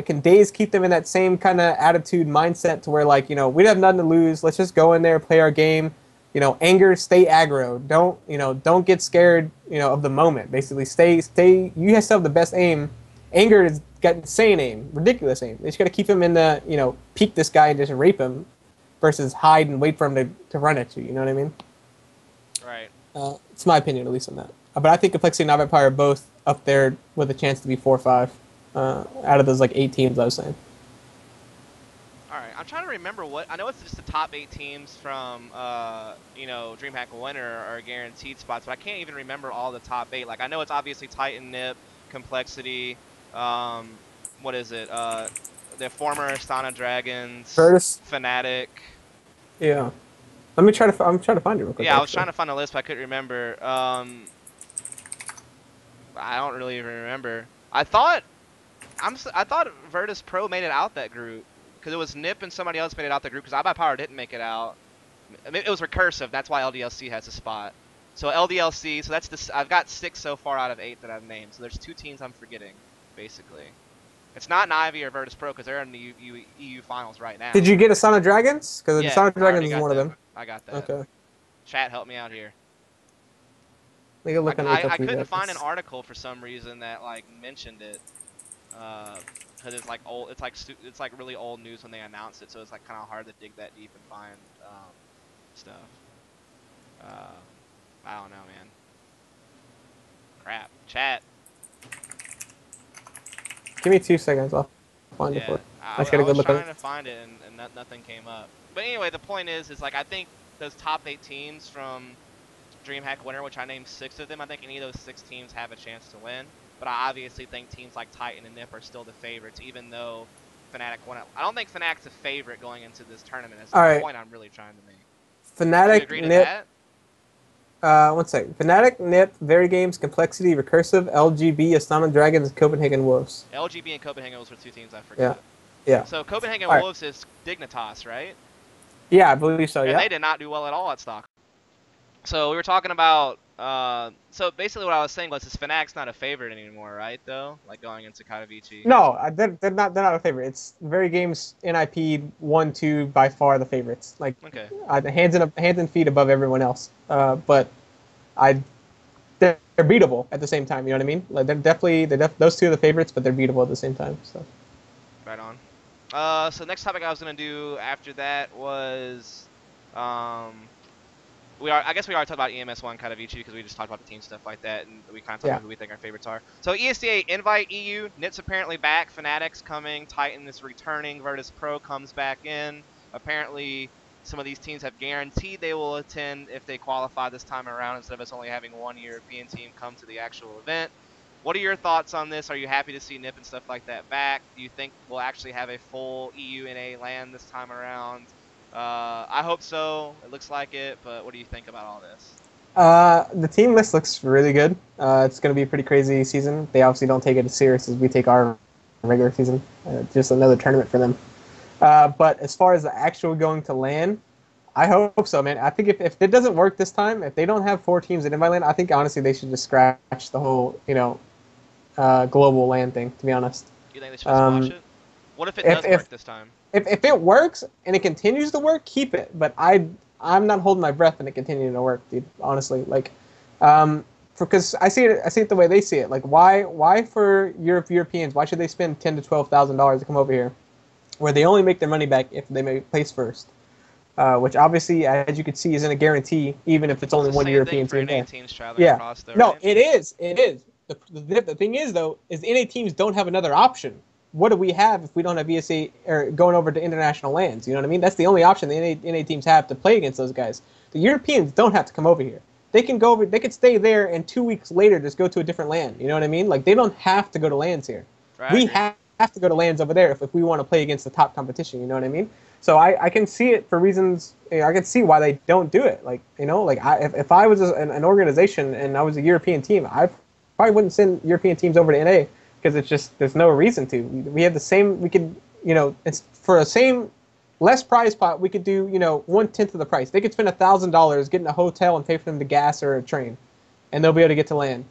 Can Days keep them in that same kind of attitude mindset to where we have nothing to lose. Let's just go in there, play our game. Anger, stay aggro. Don't get scared, of the moment. Basically, stay. You have to have the best aim. Anger has got insane aim, ridiculous aim. They just got to keep him in the, peek this guy and just rape him, versus hide and wait for him to run at you. You know what I mean? Right. It's my opinion, at least on that. But I think Complexity and iBuyPower are both up there with a chance to be 4-5 out of those 8 teams I was saying. All right, I'm trying to remember I know it's just the top 8 teams from DreamHack Winter are guaranteed spots, but I can't even remember all the top 8. Like I know it's obviously Titan, Nip, Complexity, what is it? The former Astana Dragons, Curtis. Fnatic. Yeah. I'm trying to find it real quick. Yeah, I was actually. trying to find a list, but I couldn't remember. I don't really even remember. I thought Virtus Pro made it out that group because it was Nip and somebody else made it out the group because iBuyPower didn't make it out. I mean, it was Recursive. That's why LDLC has a spot. So LDLC. So that's I've got 6 so far out of 8 that I've named. So there's 2 teams I'm forgetting, basically. It's not Na'Vi or Virtus Pro because they're in the EU Finals right now. Did you get Asana Dragons? Because Yeah, Asana I already Dragons is got one them. of them. I got that. Okay. Chat, help me out here. Let me look on I HLTV couldn't find an Dragons. article for some reason that mentioned it. Because it's old, it's like really old news when they announced it, so it's kind of hard to dig that deep and find stuff. I don't know, man. Crap, chat. Give me 2 seconds. I'll find it for Yeah, you. I I, just gotta I go was look at trying it. to find it and nothing came up. But anyway, the point is I think those top 8 teams from DreamHack Winter, which I named 6 of them, I think any of those 6 teams have a chance to win. But I obviously think teams like Titan and Nip are still the favorites, even though Fnatic won it. I don't think Fnatic's a favorite going into this tournament. That's All the right. point I'm really trying to make. Fnatic, Do you agree to NIP. that? One second. Fnatic, NIP, Very Games, Complexity, Recursive, LGB, Asana Dragons, and Copenhagen Wolves. LGB and Copenhagen Wolves were 2 teams I forgot. Yeah. So Copenhagen All right. Wolves is Dignitas, right? Yeah, I believe so. And Yeah. they did not do well at all at Stockholm. So we were talking about. So basically, what I was saying was, Fnatic's not a favorite anymore, right? Though, like going into Katowice. No, they're not. They're not a favorite. It's Very Games, NIP 1-2 by far the favorites. Like Okay. hands and feet above everyone else. But they're beatable at the same time. You know what I mean? Like those two are the favorites, but they're beatable at the same time. So. Right on. So next topic I was gonna do after that was, I guess we already talked about EMS One Katowice because we just talked about the team stuff like that, and we kind of talked about who we think our favorites are. So ESEA Invite EU, NIT's apparently back, Fnatic's coming, Titan is returning, Virtus Pro comes back in. Apparently, some of these teams have guaranteed they will attend if they qualify this time around instead of us only having one European team come to the actual event. What are your thoughts on this? Are you happy to see NIP and stuff like that back? Do you think we'll actually have a full EU NA LAN this time around? I hope so. It looks like it, but what do you think about all this? The team list looks really good. It's going to be a pretty crazy season. They obviously don't take it as serious as we take our regular season. Just another tournament for them. But as far as the actual going to LAN, I hope so, man. I think if it doesn't work this time, if they don't have 4 teams at Invite LAN, I think honestly they should just scratch the whole, global LAN thing, to be honest. You think they should just watch it? What if it does work this time? If it works and it continues to work, keep it. But I'm not holding my breath and it continuing to work, dude. Honestly, because I see it the way they see it. Like, why for Europeans? Why should they spend $10,000 to $12,000 to come over here, where they only make their money back if they make place first? Which obviously, as you can see, isn't a guarantee, even if it's only one European team. Yeah. No, it is. It is. The thing is, though, is the NA teams don't have another option. What do we have if we don't have ESA or going over to international lands? You know what I mean? That's the only option the NA teams have to play against those guys. The Europeans don't have to come over here. They can go over. They could stay there, and 2 weeks later just go to a different land. You know what I mean? Like, they don't have to go to lands here. Right, we have to go to lands over there if we want to play against the top competition. You know what I mean? So I can see it for reasons. I can see why they don't do it. If I was an organization and I was a European team, I probably wouldn't send European teams over to NA because it's just there's no reason to. We have the same. We could it's for a same less prize pot. We could do 1/10 of the price. They could spend $1,000 getting a hotel and pay for them the gas or a train, and they'll be able to get to land.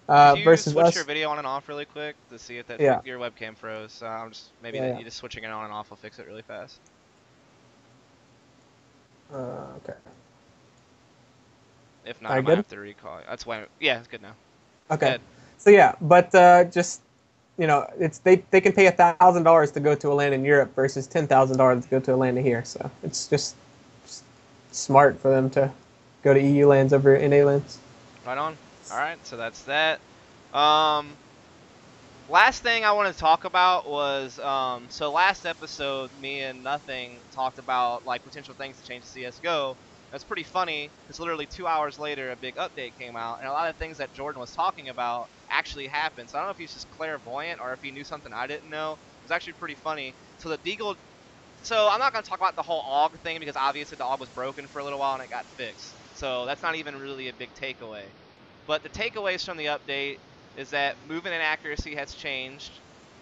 Could you versus switch us. your video on and off really quick to see if your webcam froze? I'm just you just switching it on and off will fix it really fast. Okay. If not, I might have to recall it. That's why. Yeah, it's good now. Okay. So yeah, but just it's they can pay $1,000 to go to a land in Europe versus $10,000 to go to a land here. So it's just smart for them to go to EU lands over NA lands. Right on. All right, so that's that. Last thing I want to talk about was, so last episode, me and Nothing talked about potential things to change CSGO. That's pretty funny, because literally 2 hours later, a big update came out, and a lot of things that Jordan was talking about actually happened. So I don't know if he's just clairvoyant or if he knew something I didn't know. It was actually pretty funny. So the Deagle, so I'm not going to talk about the whole AUG thing, because obviously the AUG was broken for a little while and it got fixed. So that's not even really a big takeaway. But the takeaways from the update is that movement and accuracy has changed.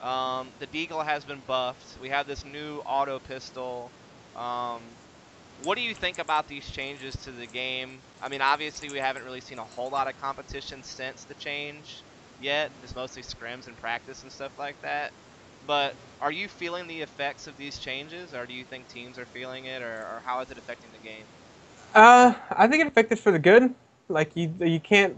The Deagle has been buffed. We have this new auto pistol. What do you think about these changes to the game? I mean, obviously we haven't really seen a whole lot of competition since the change yet. It's mostly scrims and practice and stuff like that. But are you feeling the effects of these changes, or do you think teams are feeling it, or how is it affecting the game? I think it affected for the good. Like you can't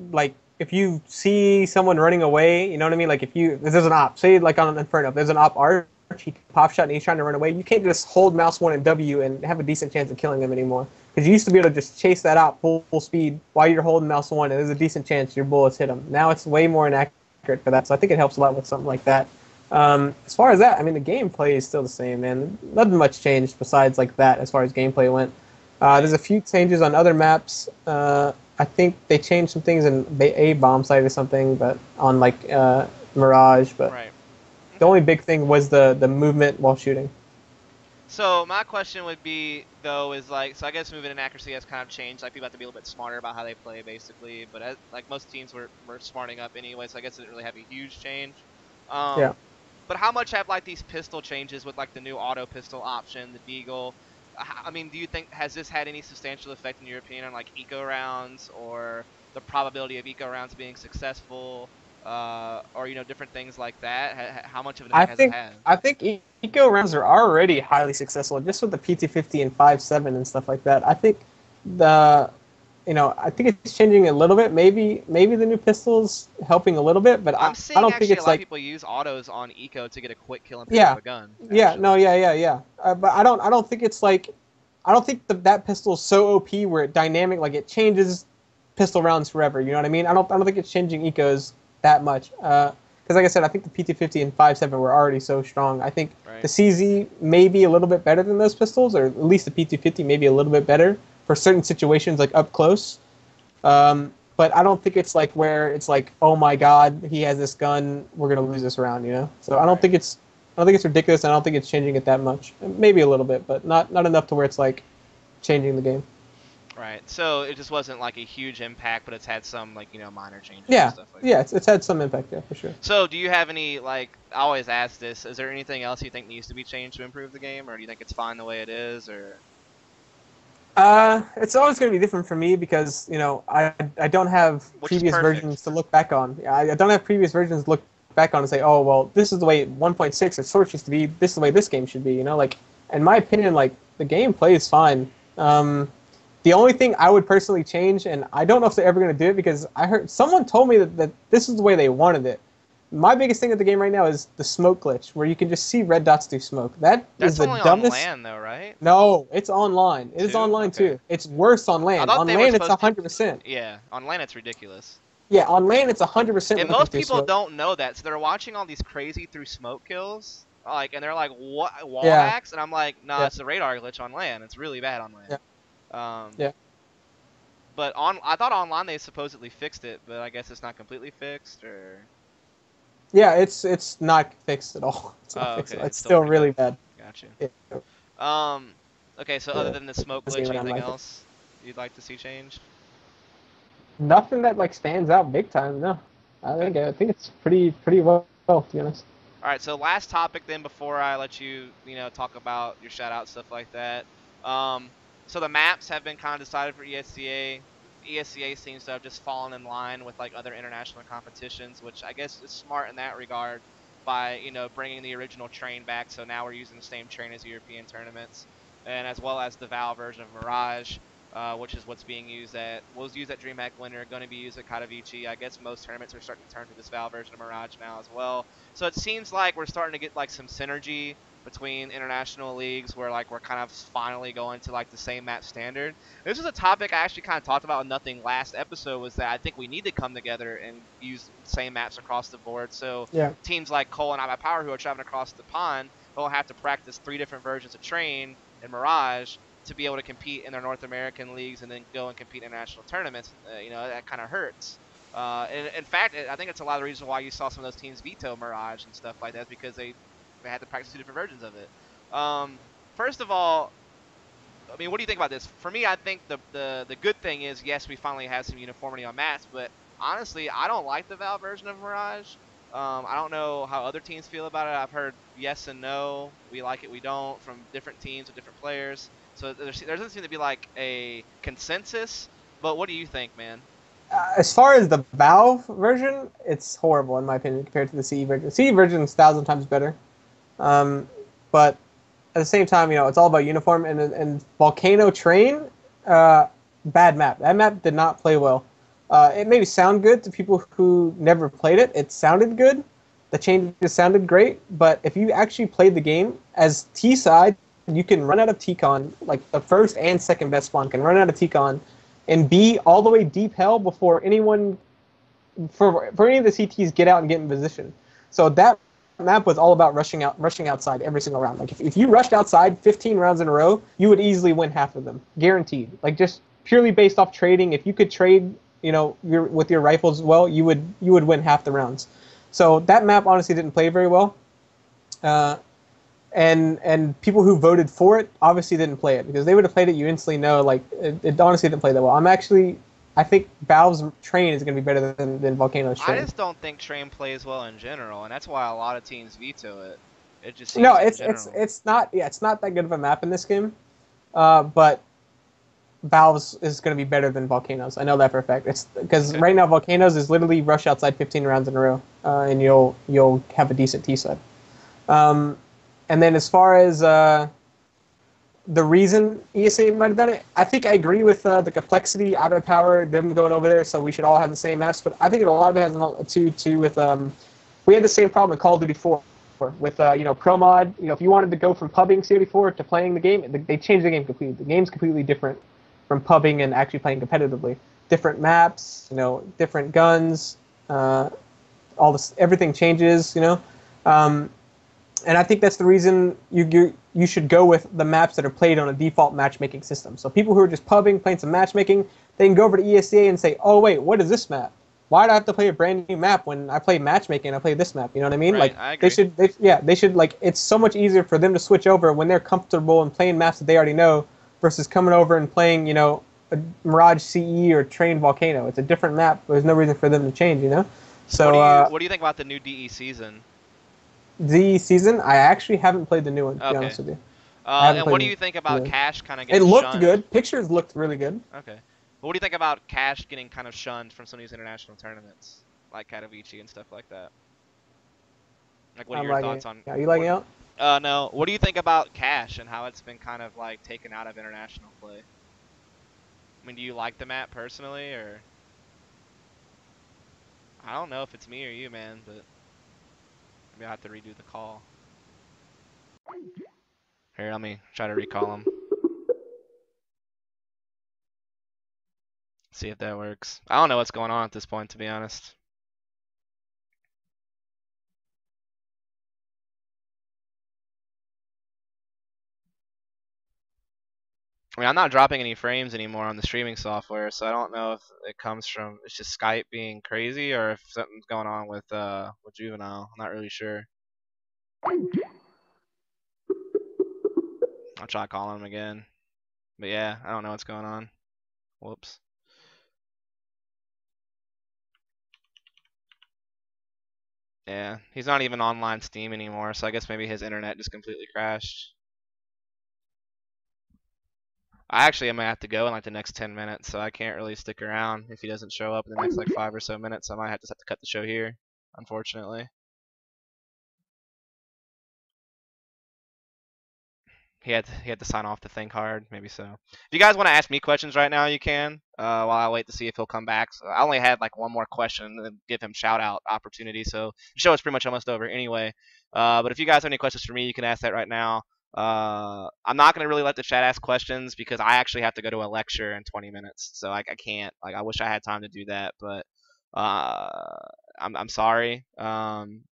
if you see someone running away, you know what I mean? Like if there's an op, say on Inferno, if there's an op arch, he pop shot and he's trying to run away, you can't just hold mouse 1 and W and have a decent chance of killing him anymore. Because you used to be able to just chase that op full speed while you're holding mouse 1 and there's a decent chance your bullets hit him. Now it's way more inaccurate for that, so I think it helps a lot with something like that. As far as that, I mean, the gameplay is still the same, man. Nothing much changed besides that as far as gameplay went. There's a few changes on other maps. I think they changed some things in a bomb site or something, but on Mirage. But right. The only big thing was the movement while shooting. So my question would be though is like, so I guess movement and accuracy has kind of changed. Like people have to be a little bit smarter about how they play basically. But like most teams were smarting up anyway, so I guess it didn't really have a huge change. Yeah. But how much have like these pistol changes with like the new auto pistol option, the deagle? I mean, do you think has this had any substantial effect in your opinion on like eco rounds or the probability of eco rounds being successful, or different things like that? How much of an effect has it had? I think eco rounds are already highly successful just with the PT50 and 5.7 and stuff like that. I think I think it's changing a little bit. Maybe the new pistol's helping a little bit, but I'm I seeing don't actually think it's a lot like of people use autos on eco to get a quick kill and pick up a gun. Yeah, no, yeah. But I don't think it's like, I don't think that pistol is so OP where it dynamic, like it changes pistol rounds forever. You know what I mean? I don't think it's changing ecos that much. Because like I said, I think the PT50 and 5.7 were already so strong. I think the CZ may be a little bit better than those pistols, or at least the PT50 may be a little bit better for certain situations, like up close. But I don't think it's like where it's like, oh my god, he has this gun, we're gonna lose this round, So I don't think it's ridiculous. I don't think it's changing it that much. Maybe a little bit, but not enough to where it's like changing the game. Right. So it just wasn't like a huge impact, but it's had some like minor changes. Yeah. And stuff like that. It's had some impact, yeah, for sure. So do you have any like? I always ask this. Is there anything else you think needs to be changed to improve the game, or do you think it's fine the way it is, or? It's always going to be different for me because I don't have previous versions to look back on. I don't have previous versions to look back on and say, oh well, this is the way 1.6 or Source used to be. This is the way this game should be. Like in my opinion, like the game plays fine. The only thing I would personally change, and I don't know if they're ever going to do it because I heard someone told me that this is the way they wanted it. My biggest thing with the game right now is the smoke glitch, where you can just see red dots through smoke. That's the dumbest. That's only on LAN though, right? No, it's online. It is online too. It's worse on LAN. On LAN, it's 100%. Yeah, on LAN it's ridiculous. Yeah, on LAN it's 100%. And most people don't know that, so they're watching all these crazy through smoke kills, and they're like, "What wall hacks?" And I'm like, "Nah, it's a radar glitch on LAN. It's really bad on LAN." Yeah. But I thought online they supposedly fixed it, but I guess it's not completely fixed, or. Yeah, it's not fixed at all. It's not fixed. It's still really bad. Gotcha. Yeah. Okay, so other than the smoke glitch, anything else you'd like to see changed? Nothing that like stands out big time. No, I think it's pretty well, to be honest. All right, so last topic then before I let you talk about your shout out stuff like that. So the maps have been kind of decided for ESEA. ESEA seems to have just fallen in line with like other international competitions, which I guess is smart in that regard by bringing the original train back. So now we're using the same train as European tournaments, and as well as the Valve version of Mirage, which is what's being used was used at DreamHack Winter, going to be used at Katowice. I guess most tournaments are starting to turn to this Valve version of Mirage now as well. So it seems like we're starting to get like some synergy between international leagues where like we're kind of finally going to like the same map standard. This is a topic I actually kind of talked about in Nothing last episode, was that I think we need to come together and use the same maps across the board. So teams like Cole and I Power who are traveling across the pond will have to practice 3 different versions of Train and Mirage to be able to compete in their North American leagues and then go and compete in international tournaments. That kind of hurts. And in fact, I think it's a lot of the reasons why you saw some of those teams veto Mirage and stuff like that, because they had to practice 2 different versions of it. First of all, I mean, what do you think about this? For me, I think the good thing is, yes, we finally have some uniformity on maps, but honestly, I don't like the Valve version of Mirage. I don't know how other teams feel about it. I've heard yes and no, we like it, we don't, from different teams with different players. So there doesn't seem to be like a consensus, but what do you think, man? As far as the Valve version, it's horrible in my opinion compared to the CE version. The CE version is 1,000 times better. But at the same time, it's all about uniform, and Volcano Train, bad map. That map did not play well. It maybe sound good to people who never played it. It sounded good. The changes sounded great, but if you actually played the game as T-side, you can run out of T-con, like the first and second best spawn can run out of T-con, and be all the way deep hell before anyone, for any of the CTs get out and get in position. So that map was all about rushing outside every single round. Like if you rushed outside 15 rounds in a row, you would easily win half of them, guaranteed. Like just purely based off trading. If you could trade, with your rifles well, you would win half the rounds. So that map honestly didn't play very well. Uh, and people who voted for it obviously didn't play it, because they would have played it, you instantly know, like, it honestly didn't play that well. I think Valve's Train is going to be better than Volcano's I Train. just don't think Train plays well in general, and that's why a lot of teams veto it. It just No, seems in general. it's not, yeah, it's not that good of a map in this game, but Valve's is going to be better than Volcanoes. I know that for a fact. It's because Okay. right now Volcanoes is literally rush outside 15 rounds in a row, and you'll have a decent T side. Um, and then as far as the reason ESA might have done it, I think I agree with the complexity, out of power, them going over there, so we should all have the same maps. But I think a lot of it has to do with we had the same problem in Call of Duty 4 with pro mod. If you wanted to go from pubbing COD4 to playing the game, they changed the game completely. The game's completely different from pubbing and actually playing competitively. Different maps, different guns, all this, everything changes. And I think that's the reason you should go with the maps that are played on a default matchmaking system. So people who are just pubbing, playing some matchmaking, they can go over to ESEA and say, "Oh wait, what is this map? Why do I have to play a brand new map when I play matchmaking? I play this map." You know what I mean? Right, Like I agree. they should, like, it's so much easier for them to switch over when they're comfortable and playing maps that they already know versus coming over and playing a Mirage CE or Train Volcano. It's a different map. There's no reason for them to change. So what So do you what do you think about the new DE season? the season, I actually haven't played the new one, to be Okay. honest with you. I haven't And played what the do you think new about one. Cash kind of It getting looked shunned? good. Pictures looked really good. Okay. But what do you think about Cash getting kind of shunned from some of these international tournaments, like Katowice and stuff like that? Like, what are I'm your liking it. thoughts on Are you liking what? it out? No. What do you think about Cash and how it's been kind of like taken out of international play? I mean, do you like the map personally, or I don't know if it's me or you, man, but maybe I have to redo the call. Here, let me try to recall him. See if that works. I don't know what's going on at this point, to be honest. I mean, I'm not dropping any frames anymore on the streaming software, so I don't know if it comes from it's just Skype being crazy or if something's going on with Juvenile. I'm not really sure. I'll try calling him again. But yeah, I don't know what's going on. Whoops. Yeah, he's not even online Steam anymore, so I guess maybe his internet just completely crashed. I actually am gonna have to go in like the next 10 minutes, so I can't really stick around if he doesn't show up in the next like 5 or so minutes. I might have to cut the show here, unfortunately. He had to sign off the thing card, maybe so. If you guys want to ask me questions right now, you can. While I wait to see if he'll come back. So I only had like one more question and give him shout out opportunity. So the show is pretty much almost over anyway. But if you guys have any questions for me, you can ask that right now. I'm not gonna really let the chat ask questions because I actually have to go to a lecture in 20 minutes, so I can't. Like, I wish I had time to do that, but uh, I'm sorry.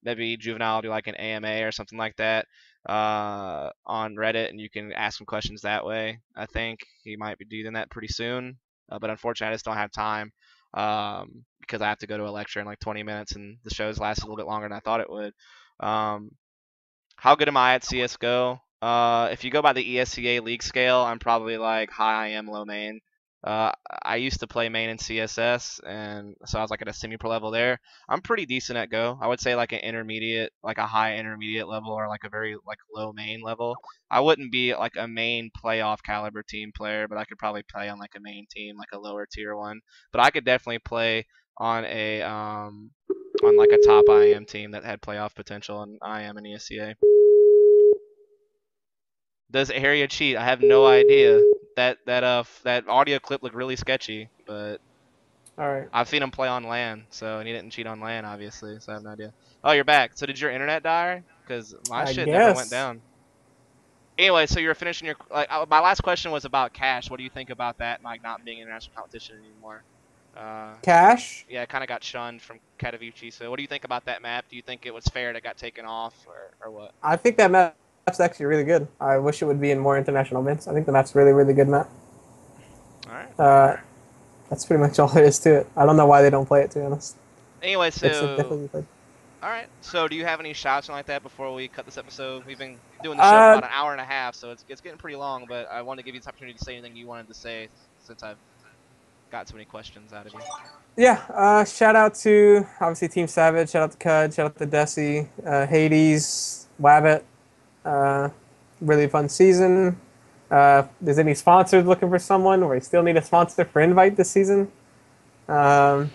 Maybe Juvenile do like an AMA or something like that on Reddit, and you can ask him questions that way. I think he might be doing that pretty soon, but unfortunately, I just don't have time because I have to go to a lecture in like 20 minutes, and the show's lasted a little bit longer than I thought it would. Um, how good am I at CSGO? If you go by the ESEA league scale, I'm probably like high IM, low main. I used to play main in CSS, and so I was like at a semi-pro level there. I'm pretty decent at Go. I would say like an intermediate, like a high intermediate level, or like a very like low main level. I wouldn't be like a main playoff caliber team player, but I could probably play on like a main team, like a lower tier one. But I could definitely play on a on like a top IM team that had playoff potential in IM and ESEA. Does area cheat? I have no idea. That audio clip looked really sketchy, but All right. I've seen him play on LAN, and he didn't cheat on LAN, obviously, so I have no idea. Oh, you're back. So did your internet die? Because my I shit never went guess down. Anyway, so you're finishing your my last question was about Cash. What do you think about that, like not being international competition anymore? Cash. Yeah, it kind of got shunned from Katowice. So what do you think about that map? Do you think it was fair that it got taken off, or what? I think that map's actually really good. I wish it would be in more international events. I think the map's really, really good map. All right. Uh, that's pretty much all there is to it. I don't know why they don't play it, to be honest. Anyway, It's so definitely played. All right. So, do you have any shouts like that before we cut this episode? We've been doing the show for Uh, about an hour and a half, so it's getting pretty long. But I wanted to give you this opportunity to say anything you wanted to say since I've got so many questions out of you. yeah. Shout out to obviously Team Savage. Shout out to COD. Shout out to Desi, Hades, Wabbit. Uh, really fun season. There's any sponsors looking for someone, or we still need a sponsor for Invite this season? Um,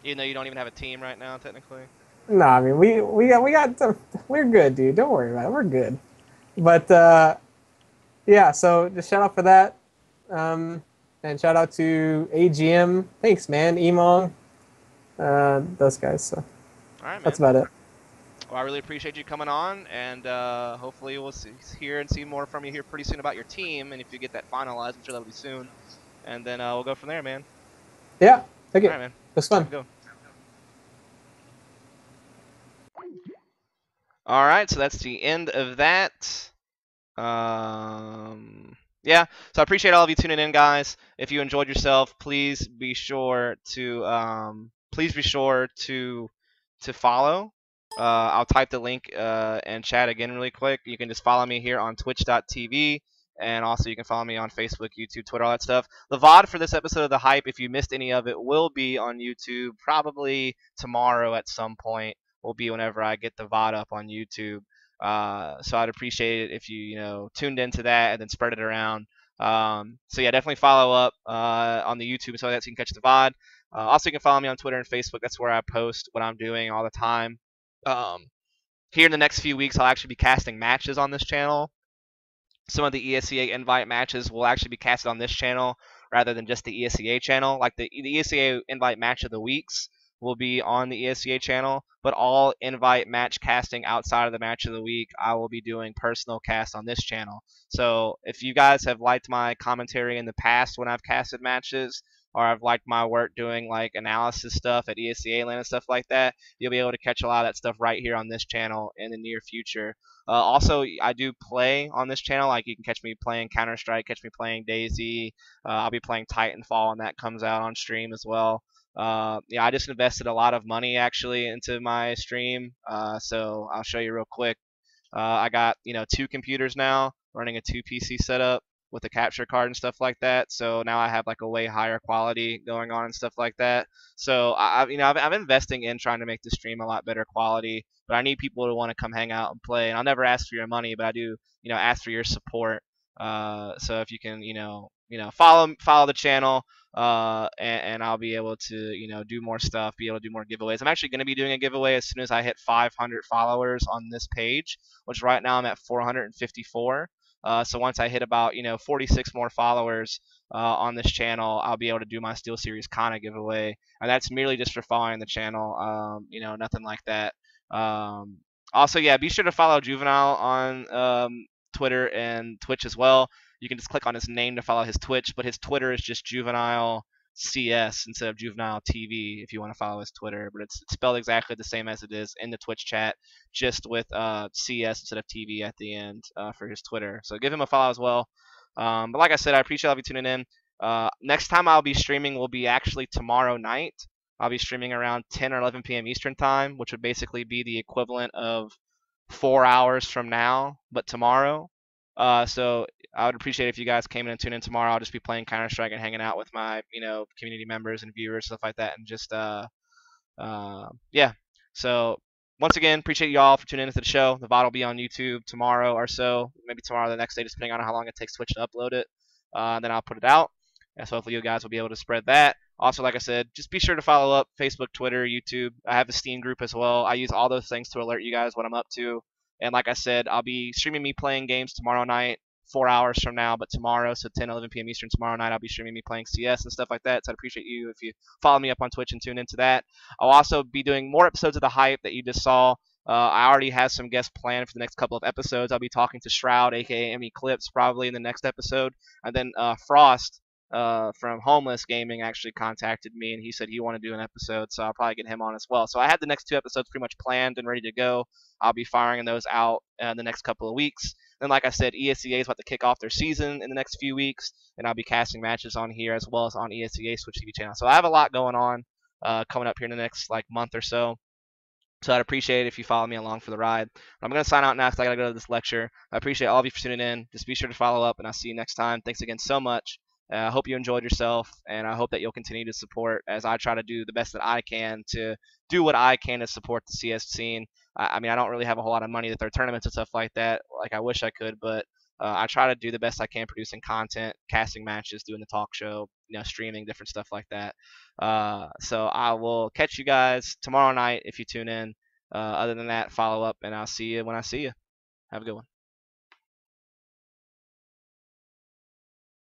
Even though you don't even have a team right now, technically. no, I mean we're good, dude. Don't worry about it. We're good. But yeah, so just shout out for that. And shout out to AGM. Thanks, man. Emong. Those guys. So All right, that's man. about it. Well, I really appreciate you coming on, and hopefully we'll hear and see more from you here pretty soon about your team, and if you get that finalized, I'm sure that'll be soon. And then we'll go from there, man. Yeah, thank All you. right, man. It was Have fun. a good one. All right, so that's the end of that. Yeah, so I appreciate all of you tuning in, guys. If you enjoyed yourself, please be sure to follow. I'll type the link and chat again really quick. You can just follow me here on twitch.tv, and also you can follow me on Facebook, YouTube, Twitter, all that stuff. The VOD for this episode of The Hype, if you missed any of it, will be on YouTube probably tomorrow at some point. Will be whenever I get the VOD up on YouTube. So I'd appreciate it if you tuned into that and then spread it around. So yeah, definitely follow up on the YouTube so that you can catch the VOD. Also, you can follow me on Twitter and Facebook. That's where I post what I'm doing all the time. Here in the next few weeks, I'll actually be casting matches on this channel. Some of the ESEA Invite matches will actually be casted on this channel rather than just the ESEA channel. Like the ESEA Invite match of the weeks will be on the ESEA channel, but all Invite match casting outside of the match of the week, I will be doing personal cast on this channel. So if you guys have liked my commentary in the past when I've casted matches, or I've liked my work doing like analysis stuff at ESEA Land and stuff like that, you'll be able to catch a lot of that stuff right here on this channel in the near future. Also, I do play on this channel. Like you can catch me playing Counter Strike, catch me playing DayZ. I'll be playing Titanfall, and that comes out on stream as well. Yeah, I just invested a lot of money actually into my stream. So I'll show you real quick. I got 2 computers now, running a 2 PC setup with a capture card and stuff like that. So now I have like a way higher quality going on and stuff like that. So I'm investing in trying to make the stream a lot better quality. But I need people to want to come hang out and play. And I'll never ask for your money, but I do ask for your support. So if you can follow the channel. And I'll be able to do more stuff, be able to do more giveaways. I'm actually going to be doing a giveaway as soon as I hit 500 followers on this page, which right now I'm at 454. So once I hit about 46 more followers on this channel, I'll be able to do my SteelSeries Kana giveaway, and that's merely just for following the channel. Nothing like that. Also, yeah, be sure to follow Juvenile on Twitter and Twitch as well. You can just click on his name to follow his Twitch, but his Twitter is just Juvenile CS instead of Juvenile TV if you want to follow his Twitter. But it's spelled exactly the same as it is in the Twitch chat, just with CS instead of TV at the end for his Twitter. So give him a follow as well. But like I said, I appreciate all of you tuning in. Next time I'll be streaming will be actually tomorrow night. I'll be streaming around 10 or 11 p.m. Eastern time, which would basically be the equivalent of 4 hours from now, but tomorrow. So I would appreciate if you guys came in and tuned in tomorrow. I'll just be playing Counter Strike and hanging out with my community members and viewers, stuff like that, and just yeah. So once again, appreciate you all for tuning into the show. The VOD will be on YouTube tomorrow or so, maybe tomorrow or the next day, just depending on how long it takes Twitch to upload it. Then I'll put it out. And so hopefully you guys will be able to spread that. Also, like I said, just be sure to follow up Facebook, Twitter, YouTube. I have a Steam group as well. I use all those things to alert you guys what I'm up to. And like I said, I'll be streaming me playing games tomorrow night, 4 hours from now, but tomorrow, so 10, 11 p.m. Eastern tomorrow night, I'll be streaming me playing CS and stuff like that. So I'd appreciate you if you follow me up on Twitch and tune into that. I'll also be doing more episodes of The Hype that you just saw. I already have some guests planned for the next couple of episodes. I'll be talking to Shroud, aka Eclipse, probably in the next episode. And then Frost from Homeless Gaming actually contacted me, and he said he wanted to do an episode, so I'll probably get him on as well. So I had the next 2 episodes pretty much planned and ready to go. I'll be firing those out in the next couple of weeks. Then, like I said, ESEA is about to kick off their season in the next few weeks, and I'll be casting matches on here as well as on ESEA Switch TV channel. So I have a lot going on coming up here in the next month or so. So I'd appreciate it if you follow me along for the ride. I'm going to sign out now because I got to go to this lecture. I appreciate all of you for tuning in. Just be sure to follow up, and I'll see you next time. Thanks again so much. I hope you enjoyed yourself, and I hope that you'll continue to support as I try to do the best that I can to do what I can to support the CS scene. I mean, I don't really have a whole lot of money to throw tournaments and stuff like that, like I wish I could, but I try to do the best I can producing content, casting matches, doing the talk show, streaming, different stuff like that. So I will catch you guys tomorrow night if you tune in. Other than that, follow up, and I'll see you when I see you. Have a good one.